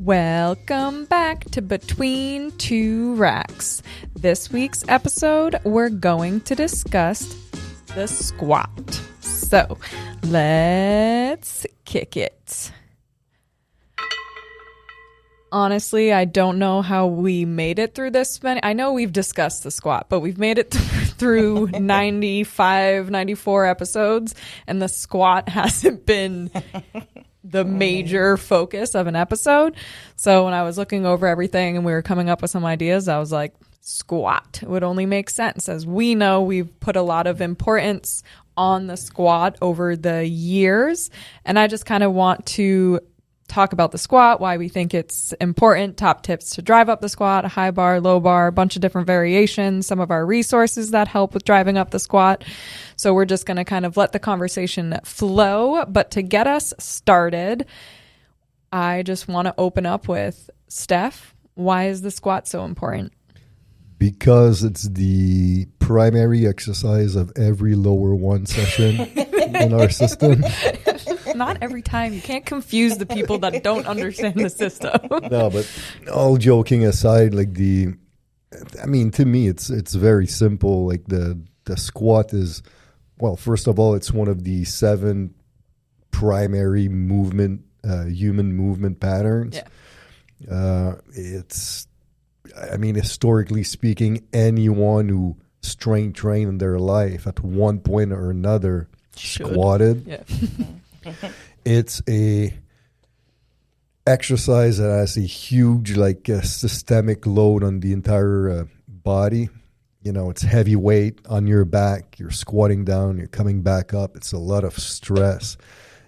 Welcome back to Between Two Racks. This week's episode, we're going to discuss the squat. So, let's kick it. Honestly, I don't know how we made it through this many. I know we've discussed the squat, but we've made it through 95, 94 episodes, and the squat hasn't been the major focus of an episode. So when I was looking over everything and we were coming up with some ideas, I was like, squat would only make sense. As we know, we've put a lot of importance on the squat over the years, and I just kind of want to talk about the squat, why we think it's important, top tips to drive up the squat, high bar, low bar, a bunch of different variations, some of our resources that help with driving up the squat. So we're just going to kind of let the conversation flow. But to get us started, I just want to open up with Steph. Why is the squat so important? Because it's the primary exercise of every lower one session in our system. Not every time. You can't confuse the people that don't understand the system. No, but all joking aside, like to me, it's very simple. Like the squat is, well, first of all, it's one of the 7 primary human movement patterns. Yeah. Historically speaking, anyone who strength trained in their life at one point or another squatted. Yeah. It's a exercise that has a huge systemic load on the entire body. You know, it's heavy weight on your back. You're squatting down. You're coming back up. It's a lot of stress.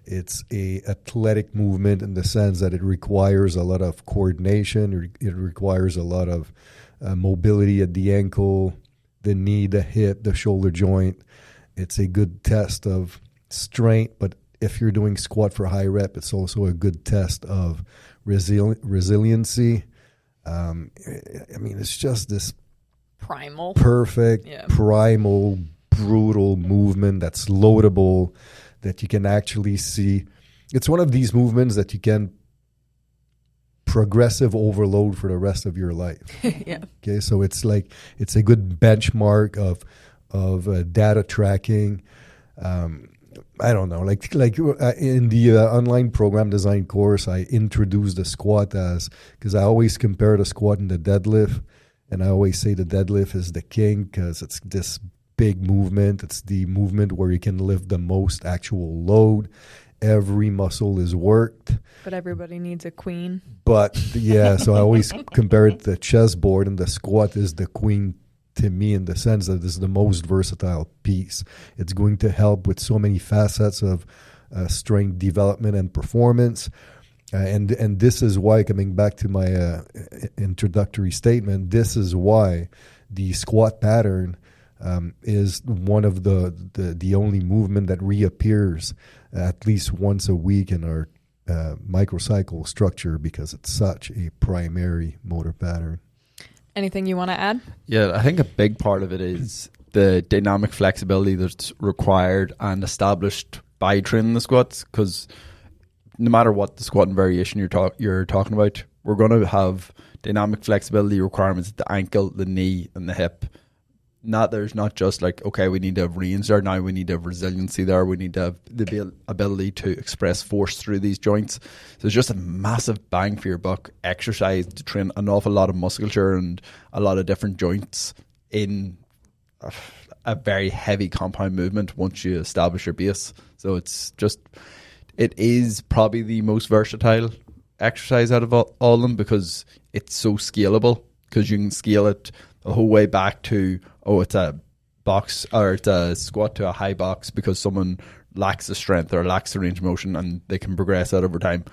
It's a athletic movement in the sense that it requires a lot of coordination. It requires a lot of mobility at the ankle, the knee, the hip, the shoulder joint. It's a good test of strength, but if you're doing squat for high rep, it's also a good test of resiliency. It's just this primal, perfect, primal, brutal movement that's loadable, that you can actually see. It's one of these movements that you can progressive overload for the rest of your life. Yeah. Okay, so it's a good benchmark of data tracking. I don't know, in the online program design course, I introduced the squat because I always compare the squat and the deadlift, and I always say the deadlift is the king because it's this big movement. It's the movement where you can lift the most actual load. Every muscle is worked. But everybody needs a queen. But yeah, so I always compare it to the chessboard, and the squat is the queen to me in the sense that it's the most versatile piece. It's going to help with so many facets of strength development and performance. And this is why, coming back to my introductory statement, this is why the squat pattern is one of the only movement that reappears at least once a week in our microcycle structure, because it's such a primary motor pattern. Anything you want to add? Yeah, I think a big part of it is the dynamic flexibility that's required and established by training the squats, because no matter what the squatting variation you're talking about, we're going to have dynamic flexibility requirements at the ankle, the knee, and the hip. There's not just okay, we need to have range there. Now we need to have resiliency there. We need to have the ability to express force through these joints. So it's just a massive bang for your buck exercise to train an awful lot of musculature and a lot of different joints in a very heavy compound movement once you establish your base. So it is probably the most versatile exercise out of all of them, because it's so scalable, because you can scale it the whole way back to, it's a box or it's a squat to a high box because someone lacks the strength or lacks the range of motion, and they can progress that over time.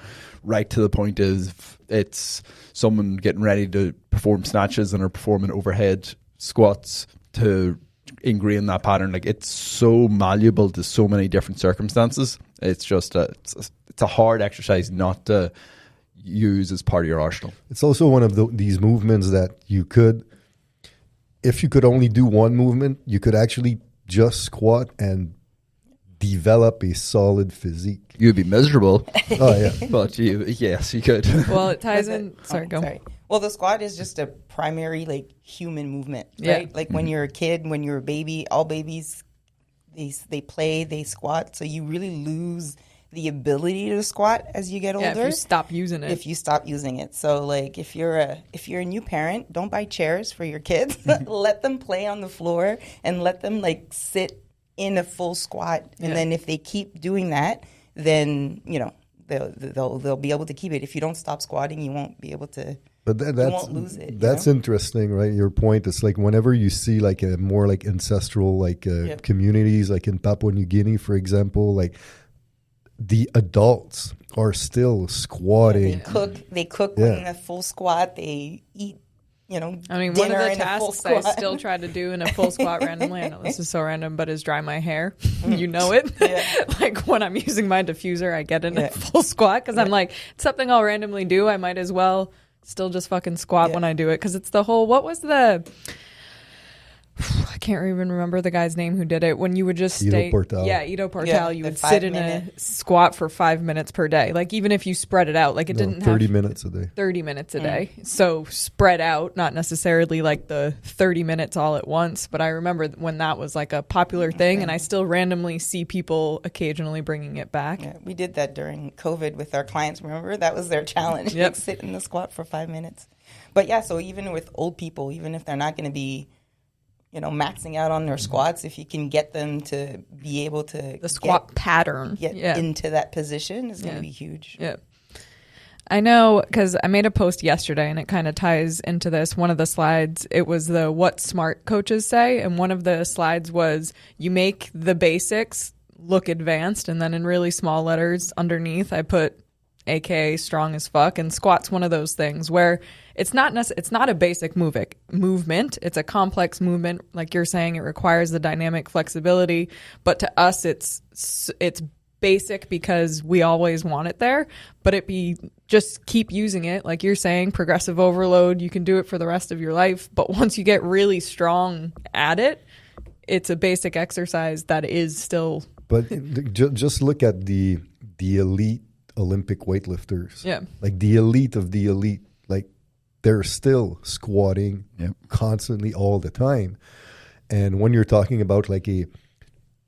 Right to the point is it's someone getting ready to perform snatches and are performing overhead squats to ingrain that pattern. It's so malleable to so many different circumstances. It's just it's a hard exercise not to use as part of your arsenal. It's also one of these movements that you could, if you could only do one movement, you could actually just squat and develop a solid physique. You'd be miserable, Oh yeah. but yes, you could. Well, it ties in. Sorry, go. Sorry. Well, the squat is just a primary like human movement, Yeah. right? Like when you're a kid, when you're a baby, all babies they play, they squat, so you really lose the ability to squat as you get older. Yeah, if you stop using it. If you stop using it. So like if you're a new parent, don't buy chairs for your kids. Let them play on the floor and let them like sit in a full squat. And then if they keep doing that, then they'll be able to keep it. If you don't stop squatting, you won't be able to. But you won't lose it. That's interesting, right? Your point is like whenever you see like a more like ancestral like communities, like in Papua New Guinea, for example, like the adults are still squatting. They cook in a full squat. They eat, I mean, one dinner of the in a full tasks I squat. still try to do in a full squat randomly, I know this is so random, but is dry my hair. You know it. Like when I'm using my diffuser, I get in a full squat because I'm like, it's something I'll randomly do. I might as well still just fucking squat when I do it because it's the whole, what was the... I can't even remember the guy's name who did it. When you would just stay, Ido Portal, you would sit in a squat for 5 minutes per day. Like even if you spread it out, like it didn't 30 have minutes a day. 30 minutes a day. So spread out, not necessarily like the 30 minutes all at once. But I remember when that was like a popular thing, and I still randomly see people occasionally bringing it back. Yeah, we did that during COVID with our clients. Remember, that was their challenge. Yep. Like sit in the squat for 5 minutes. But yeah, so even with old people, even if they're not going to be maxing out on their squats, if you can get them to be able to The squat pattern. get into that position is going to be huge. Yeah. I know because I made a post yesterday and it kind of ties into this. One of the slides, it was the what smart coaches say. And one of the slides was you make the basics look advanced. And then in really small letters underneath, I put AKA strong as fuck. And squat's one of those things where it's not a basic movement. It's a complex movement. Like you're saying, it requires the dynamic flexibility. But to us, it's basic because we always want it there. But just keep using it. Like you're saying, progressive overload, you can do it for the rest of your life. But once you get really strong at it, it's a basic exercise that is still. But just look at the elite Olympic weightlifters. Yeah. Like the elite of the elite. Like they're still squatting constantly all the time. And when you're talking about like a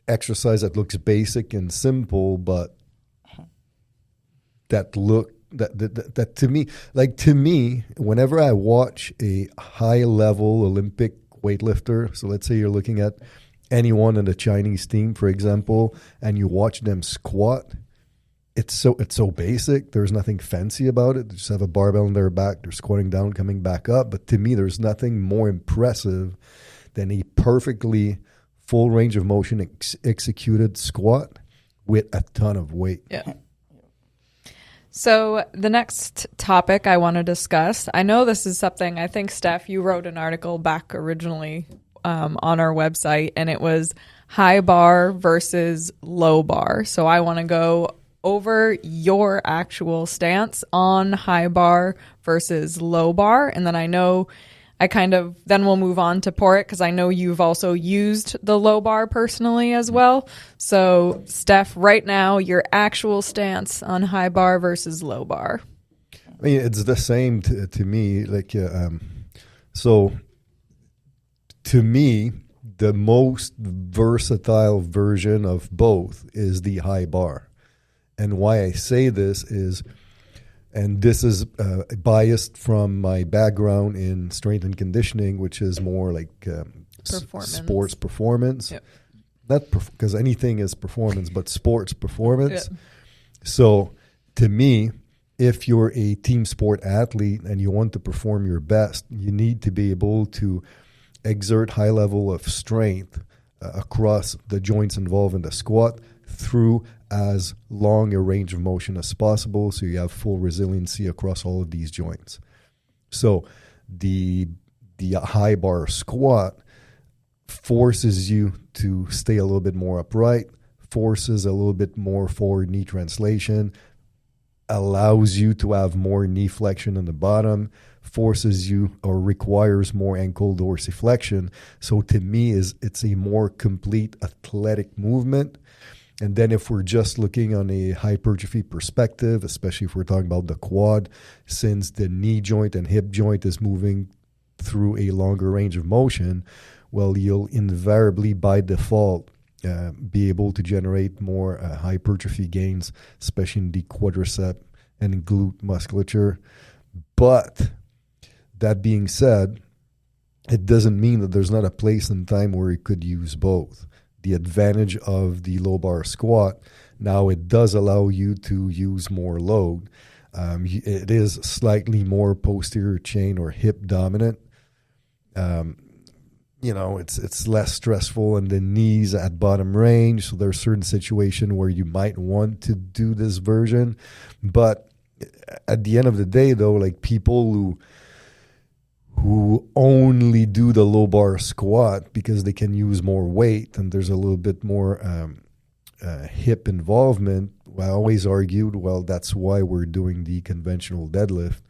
exercise that looks basic and simple, but that to me, whenever I watch a high level Olympic weightlifter, so let's say you're looking at anyone in the Chinese team, for example, and you watch them squat, it's so basic. There's nothing fancy about it. They just have a barbell on their back. They're squatting down, coming back up. But to me, there's nothing more impressive than a perfectly full range of motion executed squat with a ton of weight. Yeah. So the next topic I want to discuss, I know this is something, I think, Steph, you wrote an article back originally on our website, and it was high bar versus low bar. So I want to go over your actual stance on high bar versus low bar. And then I know then we'll move on to Pauric because I know you've also used the low bar personally as well. So Steph, right now, your actual stance on high bar versus low bar. I mean, it's the same to me. Like, so to me, the most versatile version of both is the high bar. And why I say this is, and this is biased from my background in strength and conditioning, which is more like sports performance. Yep. Not because anything is performance, but sports performance. Yep. So to me, if you're a team sport athlete and you want to perform your best, you need to be able to exert high level of strength across the joints involved in the squat through as long a range of motion as possible, so you have full resiliency across all of these joints. So the high bar squat forces you to stay a little bit more upright, forces a little bit more forward knee translation, allows you to have more knee flexion in the bottom, forces you or requires more ankle dorsiflexion. So to me, it's a more complete athletic movement. And then if we're just looking on a hypertrophy perspective, especially if we're talking about the quad, since the knee joint and hip joint is moving through a longer range of motion, well, you'll invariably by default be able to generate more hypertrophy gains, especially in the quadricep and glute musculature. But that being said, it doesn't mean that there's not a place and time where you could use both. The advantage of the low bar squat, now it does allow you to use more load. It is slightly more posterior chain or hip dominant. It's less stressful in the knees at bottom range. So there's certain situation where you might want to do this version. But at the end of the day, though, like people who only do the low bar squat because they can use more weight and there's a little bit more hip involvement, I always argued, well, that's why we're doing the conventional deadlift.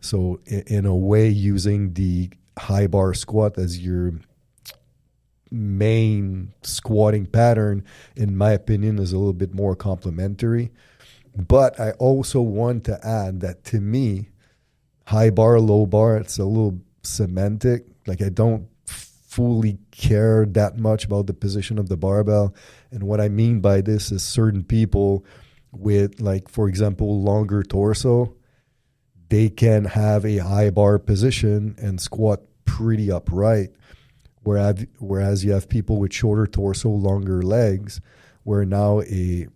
So in a way, using the high bar squat as your main squatting pattern, in my opinion, is a little bit more complementary. But I also want to add that to me, high bar, low bar, it's a little semantic. Like I don't fully care that much about the position of the barbell. And what I mean by this is certain people with, like, for example, longer torso, they can have a high bar position and squat pretty upright. Whereas you have people with shorter torso, longer legs, where now a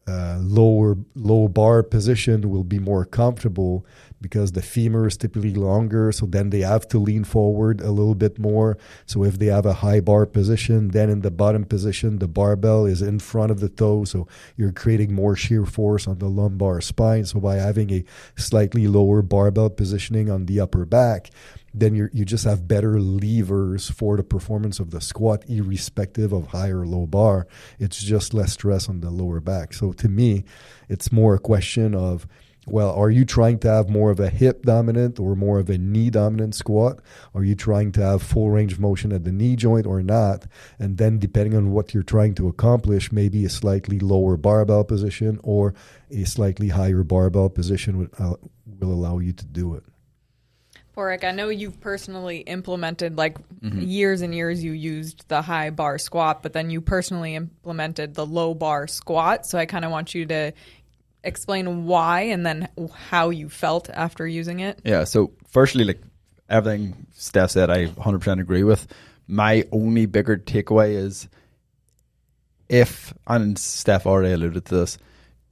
low bar position will be more comfortable because the femur is typically longer, so then they have to lean forward a little bit more. So if they have a high bar position, then in the bottom position, the barbell is in front of the toe, so you're creating more shear force on the lumbar spine. So by having a slightly lower barbell positioning on the upper back, then you just have better levers for the performance of the squat, irrespective of high or low bar. It's just less stress on the lower back. So to me, it's more a question of, well, are you trying to have more of a hip dominant or more of a knee dominant squat? Are you trying to have full range of motion at the knee joint or not? And then depending on what you're trying to accomplish, maybe a slightly lower barbell position or a slightly higher barbell position will allow you to do it. Pauric, I know you've personally implemented, years and years you used the high bar squat, but then you personally implemented the low bar squat. So I kind of want you to explain why and then how you felt after using it. Yeah, so firstly, everything Steph said, I 100% agree with. My only bigger takeaway is and Steph already alluded to this,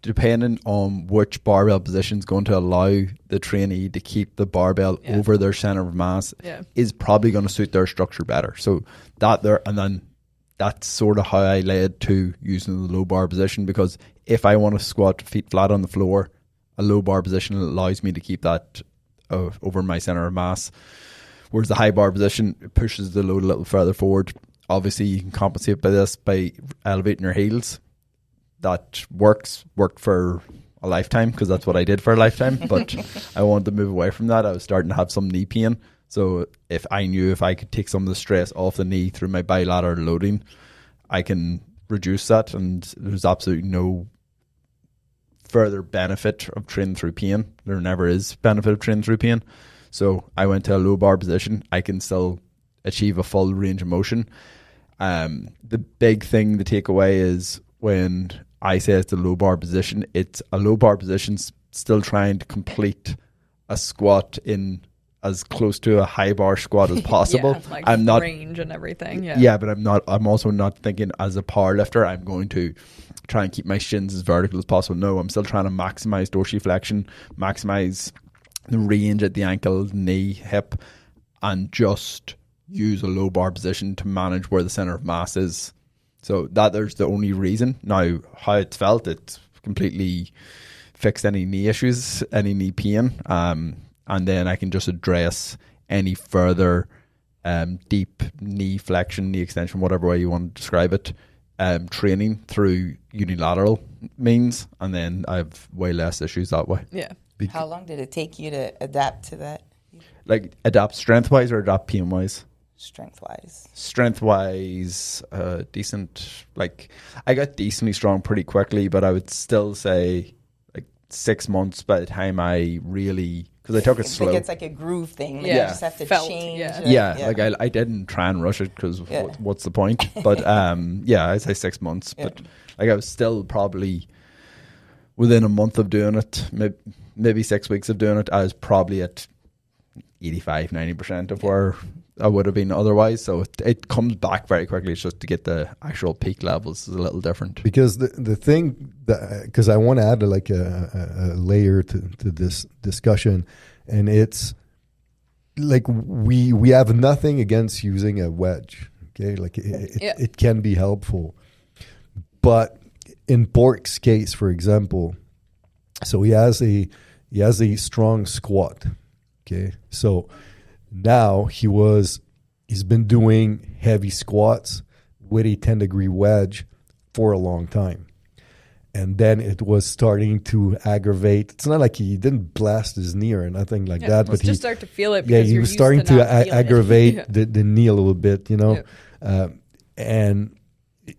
depending on which barbell position is going to allow the trainee to keep the barbell over their center of mass is probably going to suit their structure better. So that's sort of how I led to using the low bar position, because if I want to squat feet flat on the floor, a low bar position allows me to keep that over my center of mass. Whereas the high bar position pushes the load a little further forward. Obviously, you can compensate by this by elevating your heels. That worked for a lifetime, because that's what I did for a lifetime. But I wanted to move away from that. I was starting to have some knee pain. So if I could take some of the stress off the knee through my bilateral loading, I can reduce that. And there's absolutely no further benefit of training through pain. There never is benefit of training through pain. So I went to a low bar position. I can still achieve a full range of motion. The big thing to take away is when I say it's a low bar position, it's a low bar position still trying to complete a squat in as close to a high bar squat as possible. I'm not range and everything. But I'm also not thinking as a power lifter I'm going to try and keep my shins as vertical as possible. No, I'm still trying to maximize dorsiflexion, maximize the range at the ankle, knee, hip, and just use a low bar position to manage where the center of mass is. So there's the only reason. Now, how it's felt, it's completely fixed any knee issues, any knee pain, and then I can just address any further deep knee flexion, knee extension, whatever way you want to describe it, training through unilateral means, and then I have way less issues that way. Yeah. How long did it take you to adapt to that? Adapt strength-wise or adapt pain-wise? strength-wise? Decent. Like, I got decently strong pretty quickly, but I would still say like 6 months by the time I really, because I took it slow. Like it's like a groove thing. Like Yeah. you just have to Felt, change. yeah. Like I didn't try and rush it because what's the point? But I'd say 6 months. Yeah. But like I was still probably within a month of doing it, maybe 6 weeks of doing it, I was probably at 85-90% of where I would have been otherwise. So it comes back very quickly. It's just to get the actual peak levels is a little different. Because the thing that, because I want to add like a layer to this discussion, and it's like we have nothing against using a wedge. Okay, like it can be helpful, but in Pauric's case, for example, so he has a strong squat. Okay, so now he's been doing heavy squats with a 10-degree wedge for a long time. And then it was starting to aggravate. It's not like he didn't blast his knee or nothing like that, but just start to feel it. Yeah, Because he you're was used starting to not feeling it. aggravate the knee a little bit, you know. And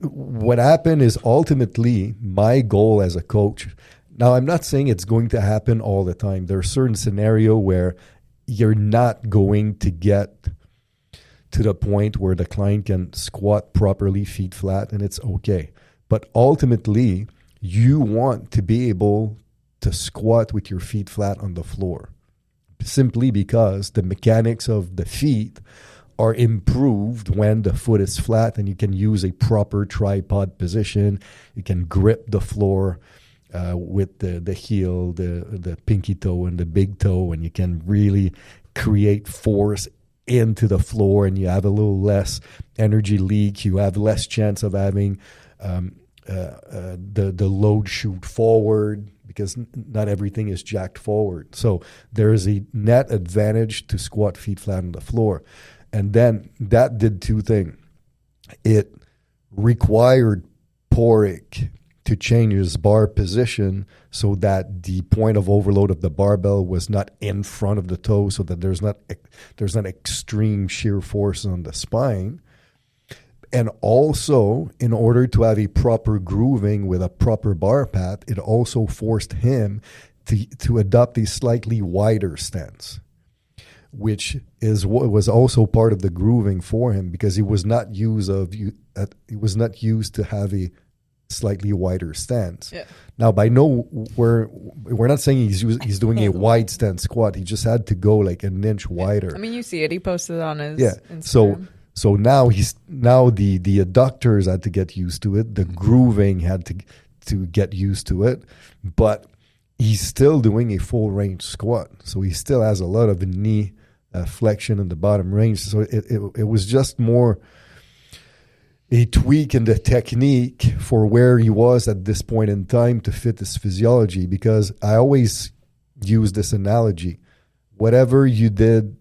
what happened is ultimately my goal as a coach. Now, I'm not saying it's going to happen all the time. There are certain scenario where you're not going to get to the point where the client can squat properly, feet flat, and it's okay. But ultimately, you want to be able to squat with your feet flat on the floor, simply because the mechanics of the feet are improved when the foot is flat and you can use a proper tripod position. You can grip the floor with the heel, the pinky toe and the big toe, and you can really create force into the floor, and you have a little less energy leak. You have less chance of having the load shoot forward, because not everything is jacked forward. So there is a net advantage to squat feet flat on the floor. And then that did two things. It required Pauric to change his bar position so that the point of overload of the barbell was not in front of the toe, so that there's not extreme shear force on the spine. And also, in order to have a proper grooving with a proper bar path, it also forced him to adopt a slightly wider stance, which is what was also part of the grooving for him, because he was not used to have a slightly wider stance. Yeah. Now, we're not saying he's doing a wide stance squat. He just had to go like an inch wider. I mean, you see it. He posted it on his Instagram. So now the adductors had to get used to it. The grooving had to get used to it, but he's still doing a full range squat. So he still has a lot of knee flexion in the bottom range. So it was just more a tweak in the technique for where he was at this point in time to fit his physiology. Because I always use this analogy: whatever you did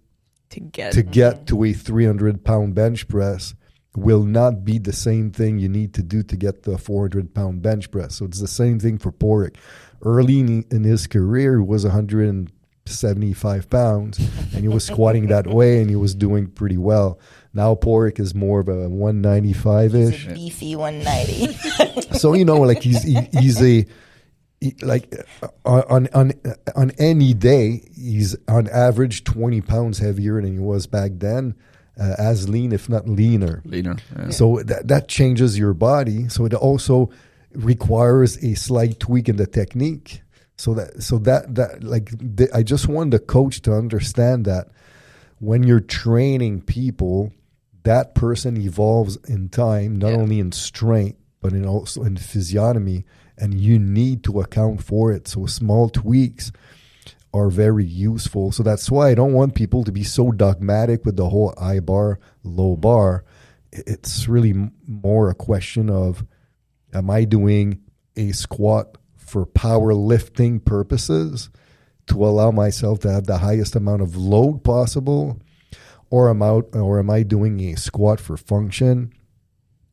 to get to a 300-pound bench press will not be the same thing you need to do to get the 400-pound bench press. So it's the same thing for Pauric. Early in his career, he was 175 pounds, and he was squatting that way, and he was doing pretty well. Now Pauric is more of a 195-ish. He's a beefy 190. So, like on any day, he's on average 20 pounds heavier than he was back then, as lean, if not leaner. Yeah. So that changes your body. So it also requires a slight tweak in the technique. I just want the coach to understand that when you're training people, that person evolves in time, not only in strength, but also in physiognomy, and you need to account for it. So small tweaks are very useful. So that's why I don't want people to be so dogmatic with the whole high bar, low bar. It's really more a question of, am I doing a squat for powerlifting purposes to allow myself to have the highest amount of load possible, or am I doing a squat for function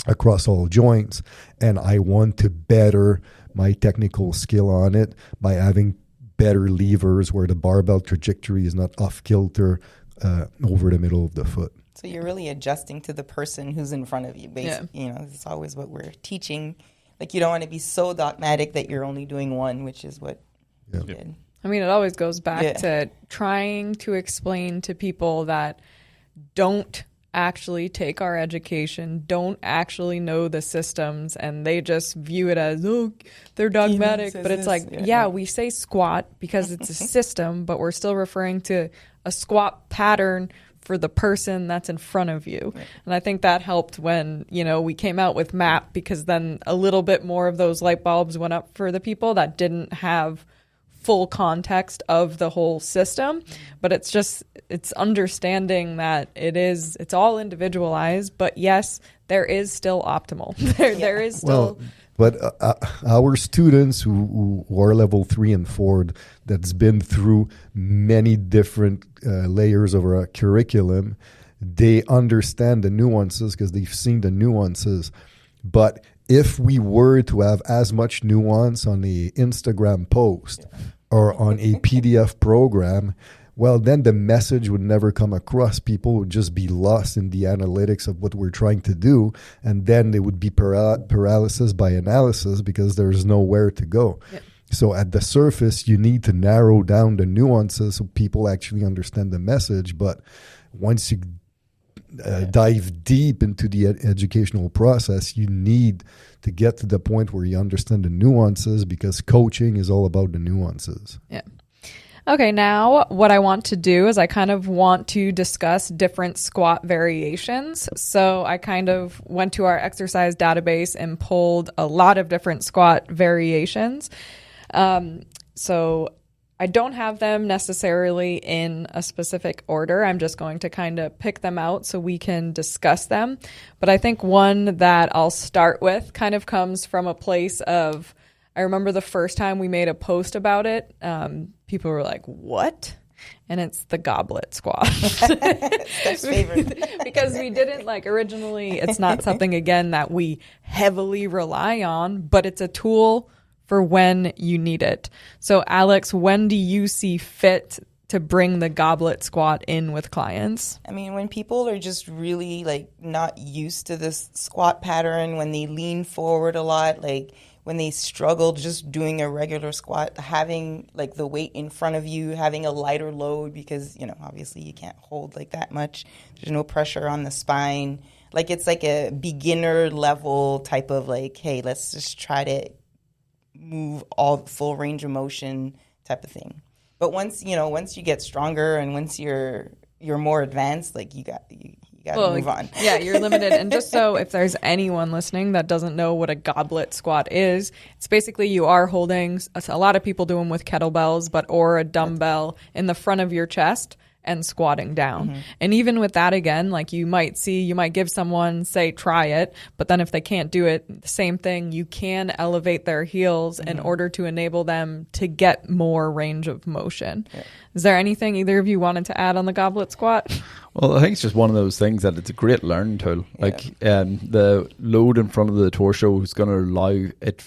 across all joints, and I want to better my technical skill on it by having better levers where the barbell trajectory is not off kilter over the middle of the foot. So you're really adjusting to the person who's in front of you, basically. You know, it's always what we're teaching. Like, you don't want to be so dogmatic that you're only doing one, which is what you did. I mean, it always goes back to trying to explain to people that don't actually take our education, don't actually know the systems, and they just view it as, oh, they're dogmatic. But it's like, we say squat because it's a system, but we're still referring to a squat pattern for the person that's in front of you. Right. And I think that helped when, you know, we came out with MAP, because then a little bit more of those light bulbs went up for the people that didn't have full context of the whole system. But it's understanding that it's all individualized, but yes, there is still optimal. There is still... But our students who are level 3 and 4, that's been through many different layers of our curriculum, they understand the nuances because they've seen the nuances. But if we were to have as much nuance on the Instagram post or on a PDF program, well, then the message would never come across. People would just be lost in the analytics of what we're trying to do, and then they would be paralysis by analysis because there's nowhere to go. Yeah. So at the surface, you need to narrow down the nuances so people actually understand the message. But once you dive deep into the educational process, you need to get to the point where you understand the nuances, because coaching is all about the nuances. Yeah. Okay, now what I want to do is I kind of want to discuss different squat variations. So I kind of went to our exercise database and pulled a lot of different squat variations. So I don't have them necessarily in a specific order. I'm just going to kind of pick them out so we can discuss them. But I think one that I'll start with kind of comes from a place of, I remember the first time we made a post about it, people were like, what? And it's the goblet squat. That's favorite. Because we didn't originally, it's not something, again, that we heavily rely on, but it's a tool for when you need it. So Alex, when do you see fit to bring the goblet squat in with clients? I mean, when people are just really not used to this squat pattern, when they lean forward a lot, when they struggle just doing a regular squat, having the weight in front of you, having a lighter load, because, obviously you can't hold that much. There's no pressure on the spine. It's a beginner level type of hey, let's just try to move all full range of motion type of thing. But once you get stronger and once you're more advanced, you got to move on. Yeah, you're limited. And just so if there's anyone listening that doesn't know what a goblet squat is, it's basically you are holding, a lot of people do them with kettlebells, or a dumbbell in the front of your chest and squatting down. Mm-hmm. And even with that, again, you might give someone, say, try it, but then if they can't do it, the same thing, you can elevate their heels in order to enable them to get more range of motion. Yeah. Is there anything either of you wanted to add on the goblet squat? Well, I think it's just one of those things that it's a great learning tool. The load in front of the torso is going to allow it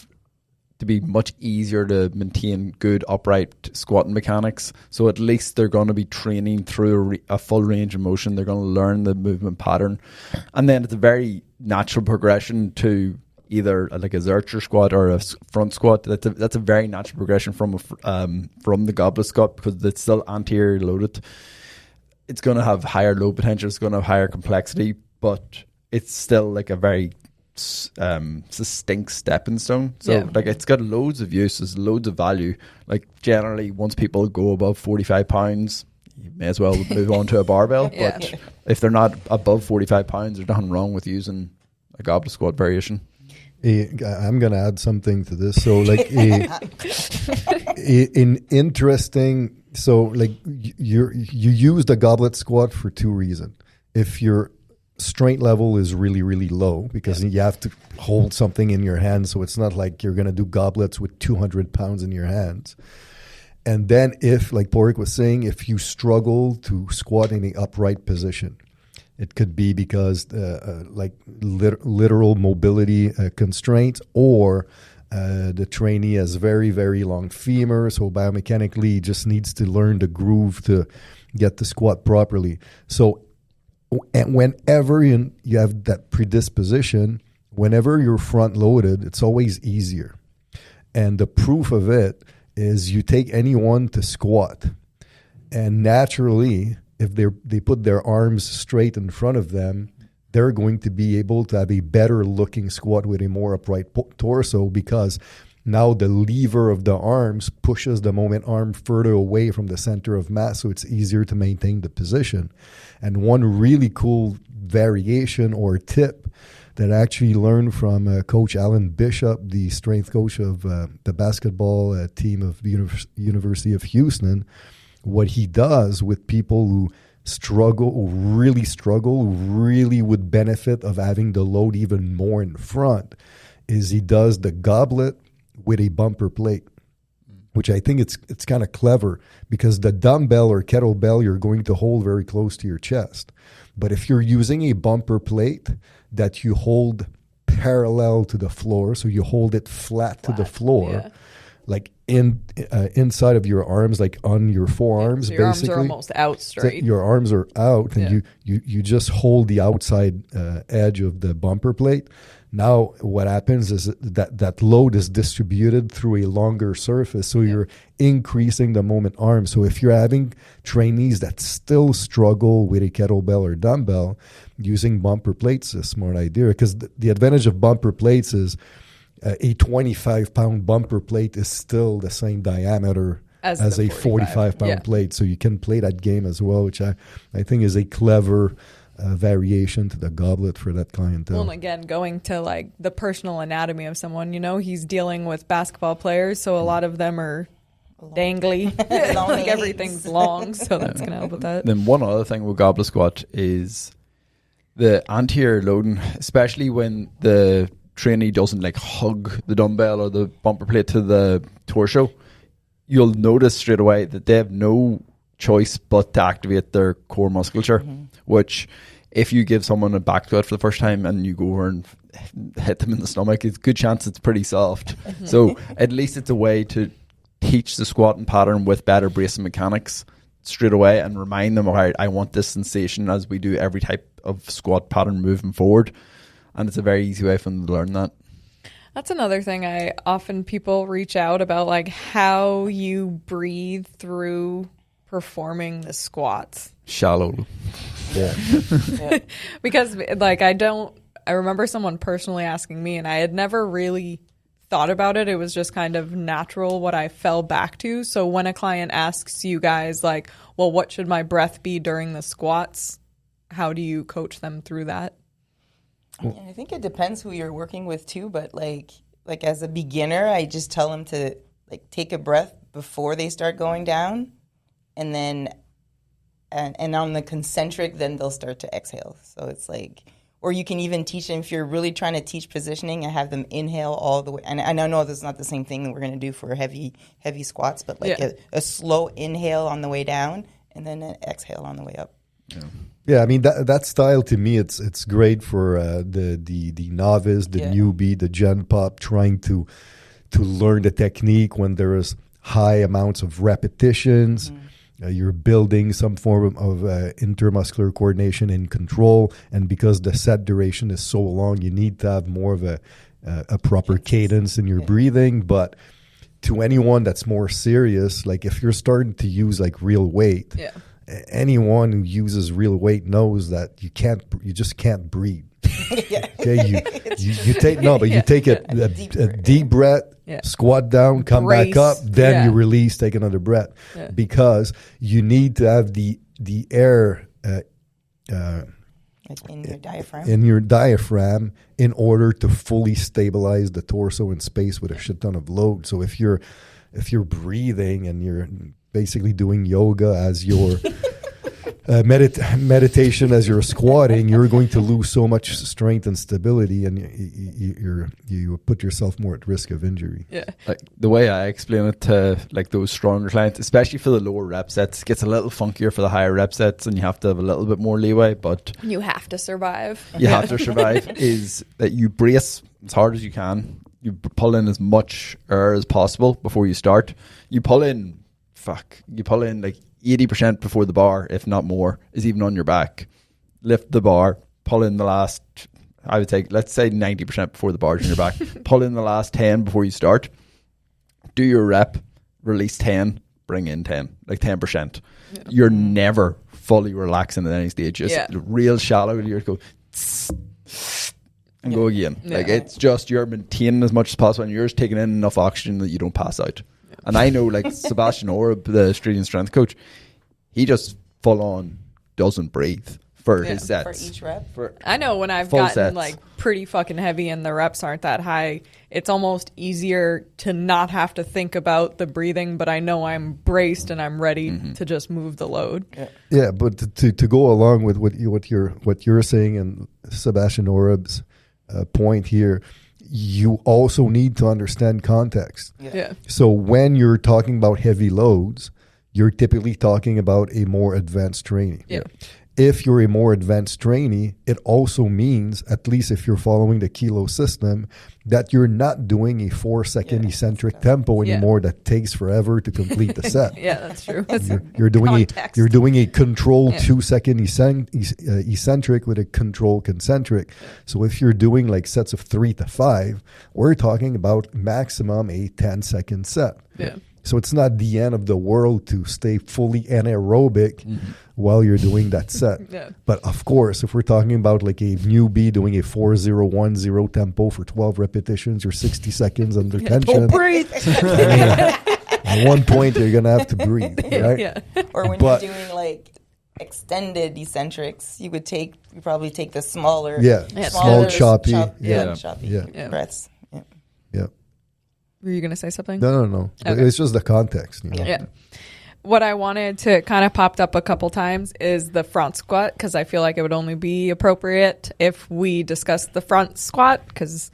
to be much easier to maintain good upright squatting mechanics. So at least they're going to be training through a full range of motion. They're going to learn the movement pattern. And then it's a very natural progression to either a Zercher squat or a front squat. That's a very natural progression from the goblet squat, because it's still anterior loaded. It's going to have higher load potential. It's going to have higher complexity, but it's still a very succinct stepping stone. So it's got loads of uses, loads of value. Generally, once people go above 45 pounds, you may as well move on to a barbell. But if they're not above 45 pounds, there's nothing wrong with using a goblet squat variation. I'm going to add something to this. So you use the goblet squat for two reasons. If your strength level is really, really low, because you have to hold something in your hands, so it's not like you're going to do goblets with 200 pounds in your hands. And then if, like Pauric was saying, if you struggle to squat in the upright position, it could be because literal mobility constraints, or the trainee has very, very long femur, so biomechanically he just needs to learn the groove to get the squat properly. So And whenever you have that predisposition, whenever you're front loaded, it's always easier. And the proof of it is you take anyone to squat, and naturally, if they put their arms straight in front of them, they're going to be able to have a better looking squat with a more upright torso, because now the lever of the arms pushes the moment arm further away from the center of mass, so it's easier to maintain the position. And one really cool variation or tip that I actually learned from Coach Alan Bishop, the strength coach of the basketball team of the University of Houston, what he does with people who really would benefit of having the load even more in front, is he does the goblet with a bumper plate, which I think it's kind of clever, because the dumbbell or kettlebell you're going to hold very close to your chest. But if you're using a bumper plate that you hold parallel to the floor, so you hold it flat to the floor, like inside of your arms, like on your forearms, so your basically. Arms are almost out straight. So your arms are out, and you just hold the outside edge of the bumper plate. Now, what happens is that load is distributed through a longer surface, so you're increasing the moment arm. So if you're having trainees that still struggle with a kettlebell or dumbbell, using bumper plates is a smart idea, because the advantage of bumper plates is a 25-pound bumper plate is still the same diameter as a 45-pound plate. So you can play that game as well, which I think is a clever variation to the goblet for that clientele. Well, and again, going to like the personal anatomy of someone, he's dealing with basketball players, so a lot of them are dangly, like everything's long, so that's going to help with that. Then one other thing with goblet squat is the anterior loading, especially when the trainee doesn't like hug the dumbbell or the bumper plate to the torso. You'll notice straight away that they have no choice but to activate their core musculature, which if you give someone a back squat for the first time and you go over and hit them in the stomach, it's a good chance it's pretty soft. So at least it's a way to teach the squatting pattern with better bracing mechanics straight away and remind them, all right, I want this sensation as we do every type of squat pattern moving forward. And it's a very easy way for them to learn that. That's another thing people reach out about, like how you breathe through performing the squats. Shallow. Yeah. Because I remember someone personally asking me, and I had never really thought about it. It was just kind of natural what I fell back to. So when a client asks you guys like, well, what should my breath be during the squats? How do you coach them through that? I think it depends who you're working with too, but like as a beginner, I just tell them to like take a breath before they start going down, and then and on the concentric, then they'll start to exhale. So it's like, or you can even teach them, if you're really trying to teach positioning, and have them inhale all the way. And I know this is not the same thing that we're going to do for heavy squats, but like a slow inhale on the way down and then an exhale on the way up. Yeah, I mean that style to me, it's great for the novice, the newbie, the gen pop trying to learn the technique when there is high amounts of repetitions. You're building some form of intermuscular coordination and control, and because the set duration is so long, you need to have more of a proper cadence in your breathing. But to anyone that's more serious, like if you're starting to use like real weight. Anyone who uses real weight knows that you just can't breathe. Okay, you take a deep breath, squat down, come back up, then you release, take another breath, because you need to have the air in your diaphragm in order to fully stabilize the torso in space with a shit ton of load. So if you're breathing and you're basically doing yoga as your meditation as you're squatting, you're going to lose so much strength and stability, and you put yourself more at risk of injury. Like the way I explain it to like those stronger clients, especially for the lower rep sets, it gets a little funkier for the higher rep sets, and you have to have a little bit more leeway. But you have to survive. Is that you brace as hard as you can. You pull in as much air as possible before you start. You pull in like 80% before the bar, if not more, is even on your back. lift the bar, pull in the last, I would say, let's say 90% before the bar's in your back. Pull in the last 10 before you start. Do your rep, release 10, bring in 10, like 10%. Yeah. You're never fully relaxing at any stage. Just real shallow. You go and go again. Yeah. Like it's just you're maintaining as much as possible, and you're just taking in enough oxygen that you don't pass out. Yeah. And I know, like Sebastian Oreb, the Australian strength coach, he just full on doesn't breathe for his sets. For each rep. I know when I've gotten like pretty fucking heavy and the reps aren't that high, it's almost easier to not have to think about the breathing, but I know I'm braced and I'm ready to just move the load. Yeah, but to go along with what you're saying and Sebastian Oreb's point here, you also need to understand context. Yeah. So when you're talking about heavy loads, you're typically talking about a more advanced trainee. Yeah. If you're a more advanced trainee, it also means, at least if you're following the kilo system, that you're not doing a 4-second eccentric tempo anymore that takes forever to complete the set. Yeah, that's true. You're doing a controlled 2-second eccentric with a controlled concentric. So if you're doing like sets of 3 to 5, we're talking about maximum a 10-second set. Yeah. So it's not the end of the world to stay fully anaerobic while you're doing that set. Yeah. But of course, if we're talking about like a newbie doing a 4-0-1-0 tempo for 12 repetitions or 60 seconds under tension. Don't breathe. At one point, you're going to have to breathe, right? Yeah. Or when you're doing like extended eccentrics, you probably take the smaller. Small choppy. Choppy breaths. Yeah. Were you going to say something? No. Okay. It's just the context. You know? Yeah. What I wanted to kind of popped up a couple times is the front squat, because I feel like it would only be appropriate if we discuss the front squat, because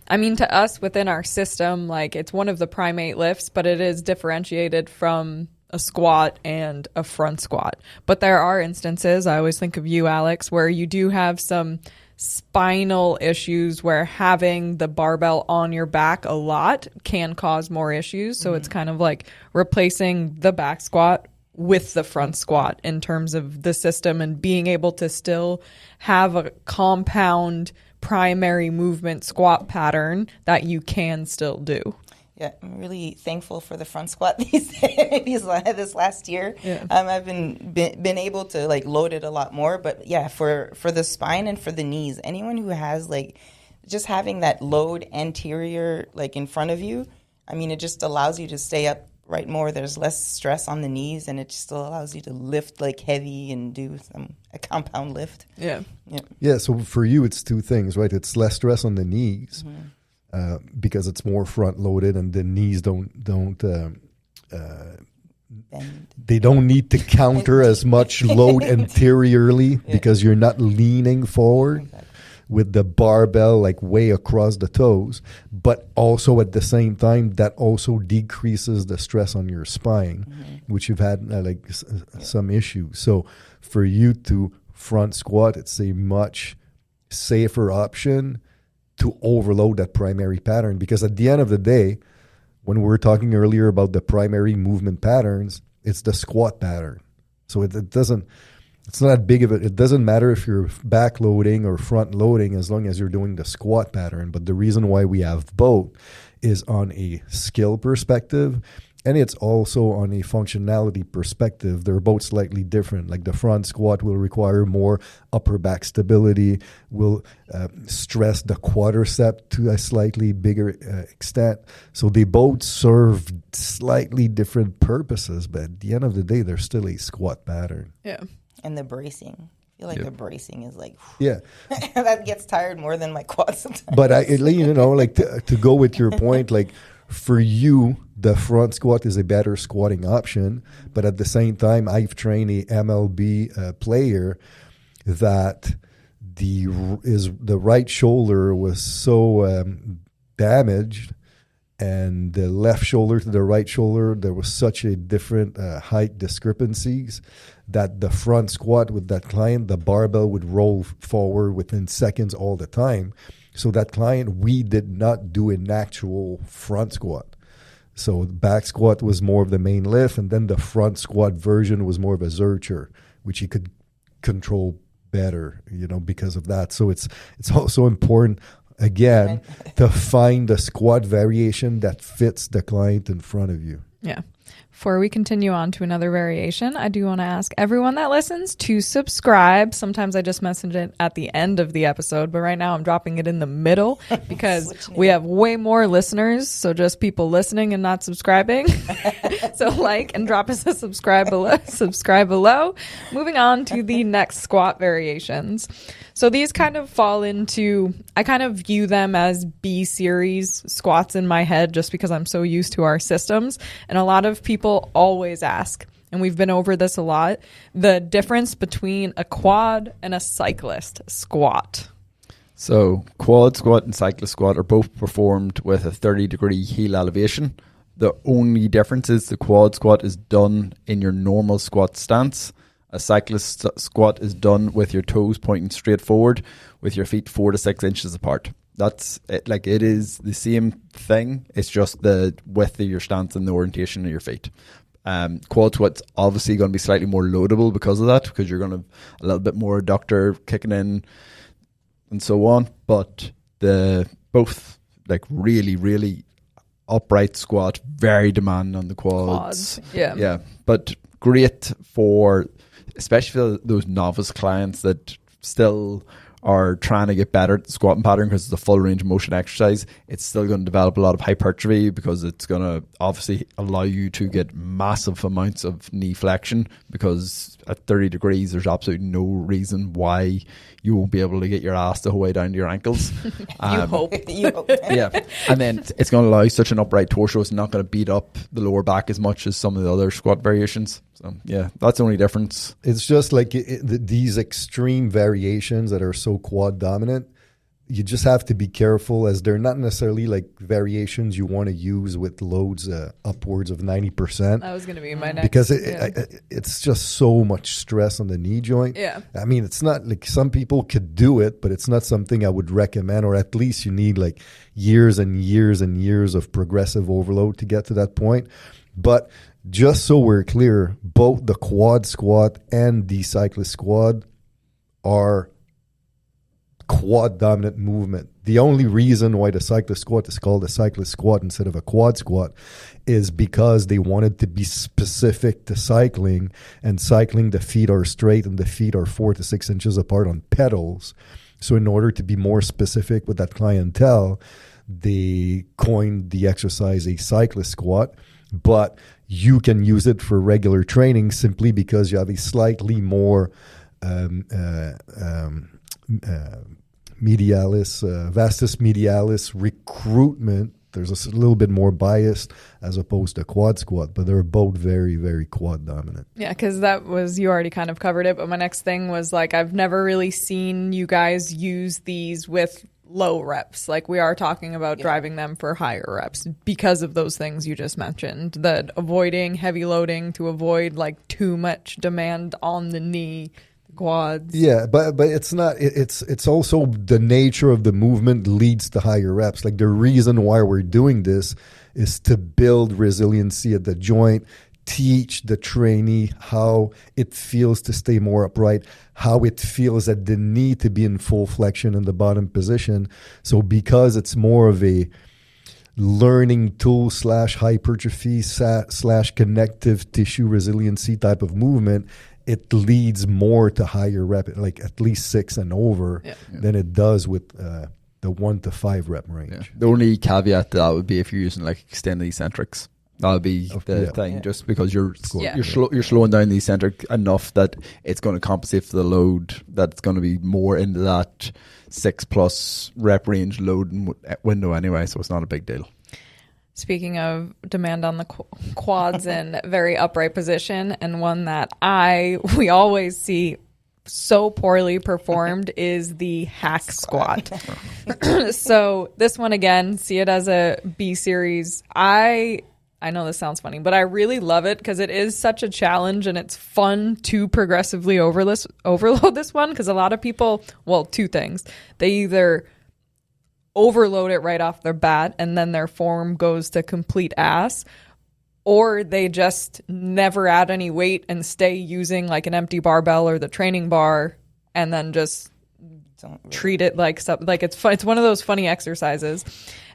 I mean, to us within our system, like it's one of the primate lifts, but it is differentiated from a squat and a front squat. But there are instances, I always think of you, Alex, where you do have some spinal issues where having the barbell on your back a lot can cause more issues. So it's kind of like replacing the back squat with the front squat in terms of the system and being able to still have a compound primary movement squat pattern that you can still do. Yeah, I'm really thankful for the front squat this last year. Yeah. I've been able to like load it a lot more. But yeah, for the spine and for the knees, anyone who has like just having that load anterior like in front of you, I mean, it just allows you to stay upright more. There's less stress on the knees, and it just still allows you to lift like heavy and do a compound lift. Yeah. Yeah. So for you, it's two things, right? It's less stress on the knees. Because it's more front loaded and the knees don't they don't need to counter as much load anteriorly because you're not leaning forward with the barbell like way across the toes, but also at the same time that also decreases the stress on your spine, which you've had some issues. So for you to front squat, it's a much safer option to overload that primary pattern, because at the end of the day, when we were talking earlier about the primary movement patterns, it's the squat pattern. So it's not that big of it. It doesn't matter if you're back loading or front loading as long as you're doing the squat pattern. But the reason why we have both is on a skill perspective, and it's also on a functionality perspective. They're both slightly different. Like the front squat will require more upper back stability, will stress the quadricep to a slightly bigger extent. So they both serve slightly different purposes, but at the end of the day, they're still a squat pattern. Yeah. And the bracing. I feel like the bracing is like, that gets tired more than my quads sometimes. But to go with your point, like for you, the front squat is a better squatting option, but at the same time, I've trained a MLB player that the right shoulder was so damaged, and the left shoulder to the right shoulder, there was such a different height discrepancies that the front squat with that client, the barbell would roll forward within seconds all the time. So that client, we did not do an actual front squat. So back squat was more of the main lift, and then the front squat version was more of a Zercher, which you could control better, because of that. So it's also important, again, to find a squat variation that fits the client in front of you. Yeah. Before we continue on to another variation, I do want to ask everyone that listens to subscribe. Sometimes I just message it at the end of the episode, but right now I'm dropping it in the middle because we have way more listeners. So just people listening and not subscribing. So like and drop us a subscribe below. Moving on to the next squat variations. So these kind of fall into, I kind of view them as B series squats in my head just because I'm so used to our systems. And a lot of people always ask, and we've been over this a lot, the difference between a quad and a cyclist squat. So quad squat and cyclist squat are both performed with a 30-degree heel elevation. The only difference is the quad squat is done in your normal squat stance. A cyclist squat is done with your toes pointing straight forward with your feet 4 to 6 inches apart. That's it. Like, it is the same thing. It's just the width of your stance and the orientation of your feet. Quad squat's obviously going to be slightly more loadable because of that, because you're going to have a little bit more adductor kicking in and so on. But the both like really, really upright squat, very demanding on the quads. Yeah. But great for, especially for those novice clients that still are trying to get better at the squatting pattern, because it's a full range of motion exercise. It's still going to develop a lot of hypertrophy because it's going to obviously allow you to get massive amounts of knee flexion, because at 30 degrees there's absolutely no reason why you won't be able to get your ass the whole way down to your ankles. You hope. Yeah. And then it's going to allow such an upright torso. It's not going to beat up the lower back as much as some of the other squat variations. So yeah, that's the only difference. It's just like these extreme variations that are so quad dominant, you just have to be careful, as they're not necessarily like variations you want to use with loads upwards of 90%. That was going to be my next. Because it's just so much stress on the knee joint. Yeah. I mean, it's not like, some people could do it, but it's not something I would recommend, or at least you need like years and years and years of progressive overload to get to that point. But just so we're clear, both the quad squat and the cyclist squat are quad dominant movement. The only reason why the cyclist squat is called a cyclist squat instead of a quad squat is because they wanted to be specific to cycling, and cycling, the feet are straight and the feet are 4 to 6 inches apart on pedals. So in order to be more specific with that clientele, they coined the exercise a cyclist squat. But you can use it for regular training simply because you have a slightly more vastus medialis recruitment. There's a little bit more bias as opposed to quad squat, but they're both very, very quad dominant. Yeah, because you already kind of covered it, but my next thing was like, I've never really seen you guys use these with low reps. Like, we are talking about driving them for higher reps because of those things you just mentioned, the avoiding heavy loading to avoid like too much demand on the knee, quads. Yeah, but it's not, it's also the nature of the movement leads to higher reps. Like, the reason why we're doing this is to build resiliency at the joint, teach the trainee how it feels to stay more upright, how it feels at the knee to be in full flexion in the bottom position. So because it's more of a learning tool / hypertrophy / connective tissue resiliency type of movement, it leads more to higher rep, like at least 6 and over, than it does with the 1 to 5 rep range. Yeah. The only caveat to that would be if you're using like extended eccentrics. That would be the thing, just because you're slowing down the eccentric enough that it's going to compensate for the load that's going to be more into that 6+ rep range load window anyway, so it's not a big deal. Speaking of demand on the quads in very upright position, and one that we always see so poorly performed is the hack squat. So this one, again, see it as a B series. I know this sounds funny, but I really love it because it is such a challenge, and it's fun to progressively overload this one, because a lot of people, well, two things. They either overload it right off their bat and then their form goes to complete ass, or they just never add any weight and stay using like an empty barbell or the training bar and then just Don't really- treat it like something like it's fun. It's one of those funny exercises.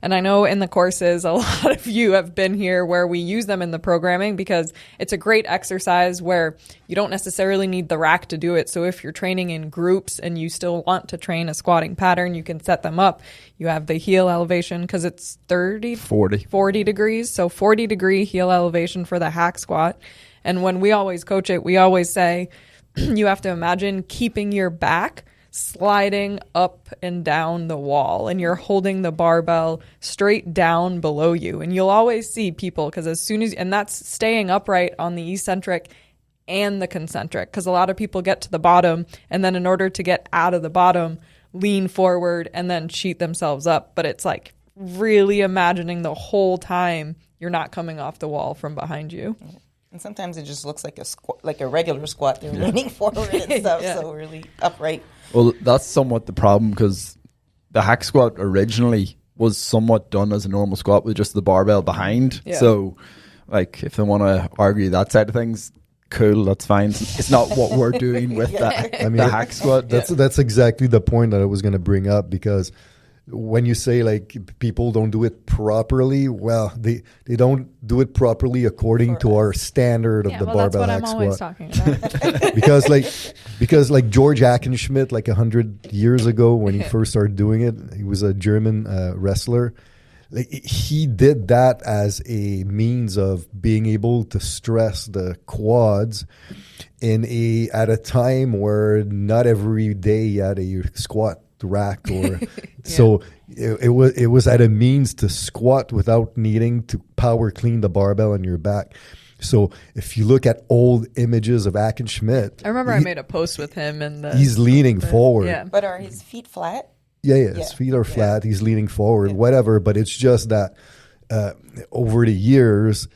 And I know in the courses, a lot of you have been here where we use them in the programming because it's a great exercise where you don't necessarily need the rack to do it. So if you're training in groups and you still want to train a squatting pattern, you can set them up. You have the heel elevation because it's 40 degrees. So 40-degree heel elevation for the hack squat. And when we always coach it, we always say you have to imagine keeping your back sliding up and down the wall, and you're holding the barbell straight down below you. And you'll always see people, because as soon as, and that's staying upright on the eccentric and the concentric, because a lot of people get to the bottom and then in order to get out of the bottom, lean forward and then cheat themselves up. But it's like really imagining the whole time you're not coming off the wall from behind you. And sometimes it just looks like a squat, like a regular squat. They're leaning forward and stuff, Yeah. so really upright. Well, that's somewhat the problem because the hack squat originally was somewhat done as a normal squat with just the barbell behind. Yeah. So, like, if they want to argue that side of things, cool, that's fine. It's not what we're doing with the hack squat. That's exactly the point that I was going to bring up, because when you say like people don't do it properly, well, they don't do it properly according to our standard of the barbell hack that's what I'm squat. always talking about. because like George Hackenschmidt, like 100 years ago when he first started doing it, he was a German wrestler. Like, he did that as a means of being able to stress the quads at a time where not every day you had a squat rack or so it was at a means to squat without needing to power clean the barbell on your back. So if you look at old images of Hackenschmidt, I remember I made a post with him and he's leaning forward. Yeah. But are his feet flat? Yeah, his feet are flat. He's leaning forward, whatever. But it's just that over the years,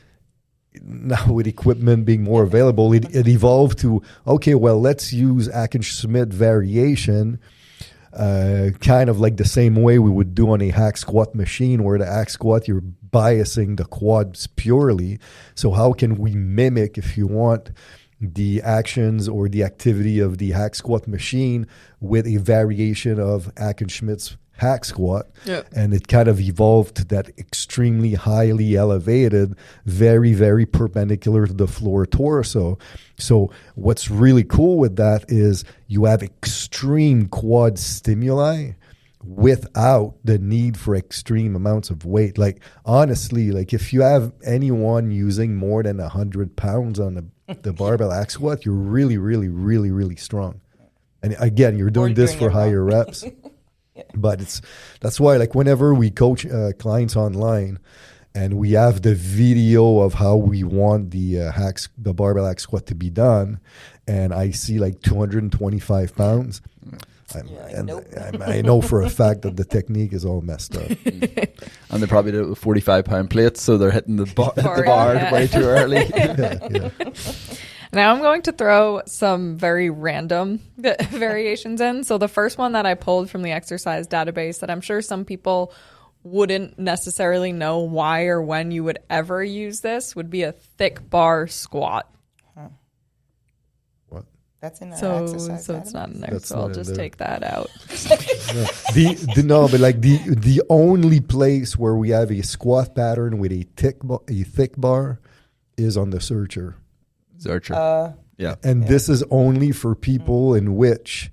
now with equipment being more available, it evolved to, okay, well, let's use Hackenschmidt variation, kind of like the same way we would do on a hack squat machine, where the hack squat, you're biasing the quads purely. So how can we mimic, if you want, the actions or the activity of the hack squat machine with a variation of Hackenschmidt's hack squat? And it kind of evolved to that extremely highly elevated, very, very perpendicular to the floor torso. So what's really cool with that is you have extreme quad stimuli without the need for extreme amounts of weight. Like, honestly, like if you have anyone using more than 100 pounds on the barbell hack squat, you're really, really, really, really strong. And again, you're doing this for higher reps. But that's why, like, whenever we coach clients online and we have the video of how we want the barbell hack squat to be done, and I see like 225 pounds, I know for a fact that the technique is all messed up. And they probably do it with 45-pound plates, so they're hitting the bar way too early. Now I'm going to throw some very random variations in. So the first one that I pulled from the exercise database that I'm sure some people wouldn't necessarily know why or when you would ever use this would be a thick bar squat. What? That's in our So exercise. it's not in there. That's So I'll not in just there. take that out. The only place where we have a squat pattern with a thick bar is on the Zercher. Zercher. This is only for people in which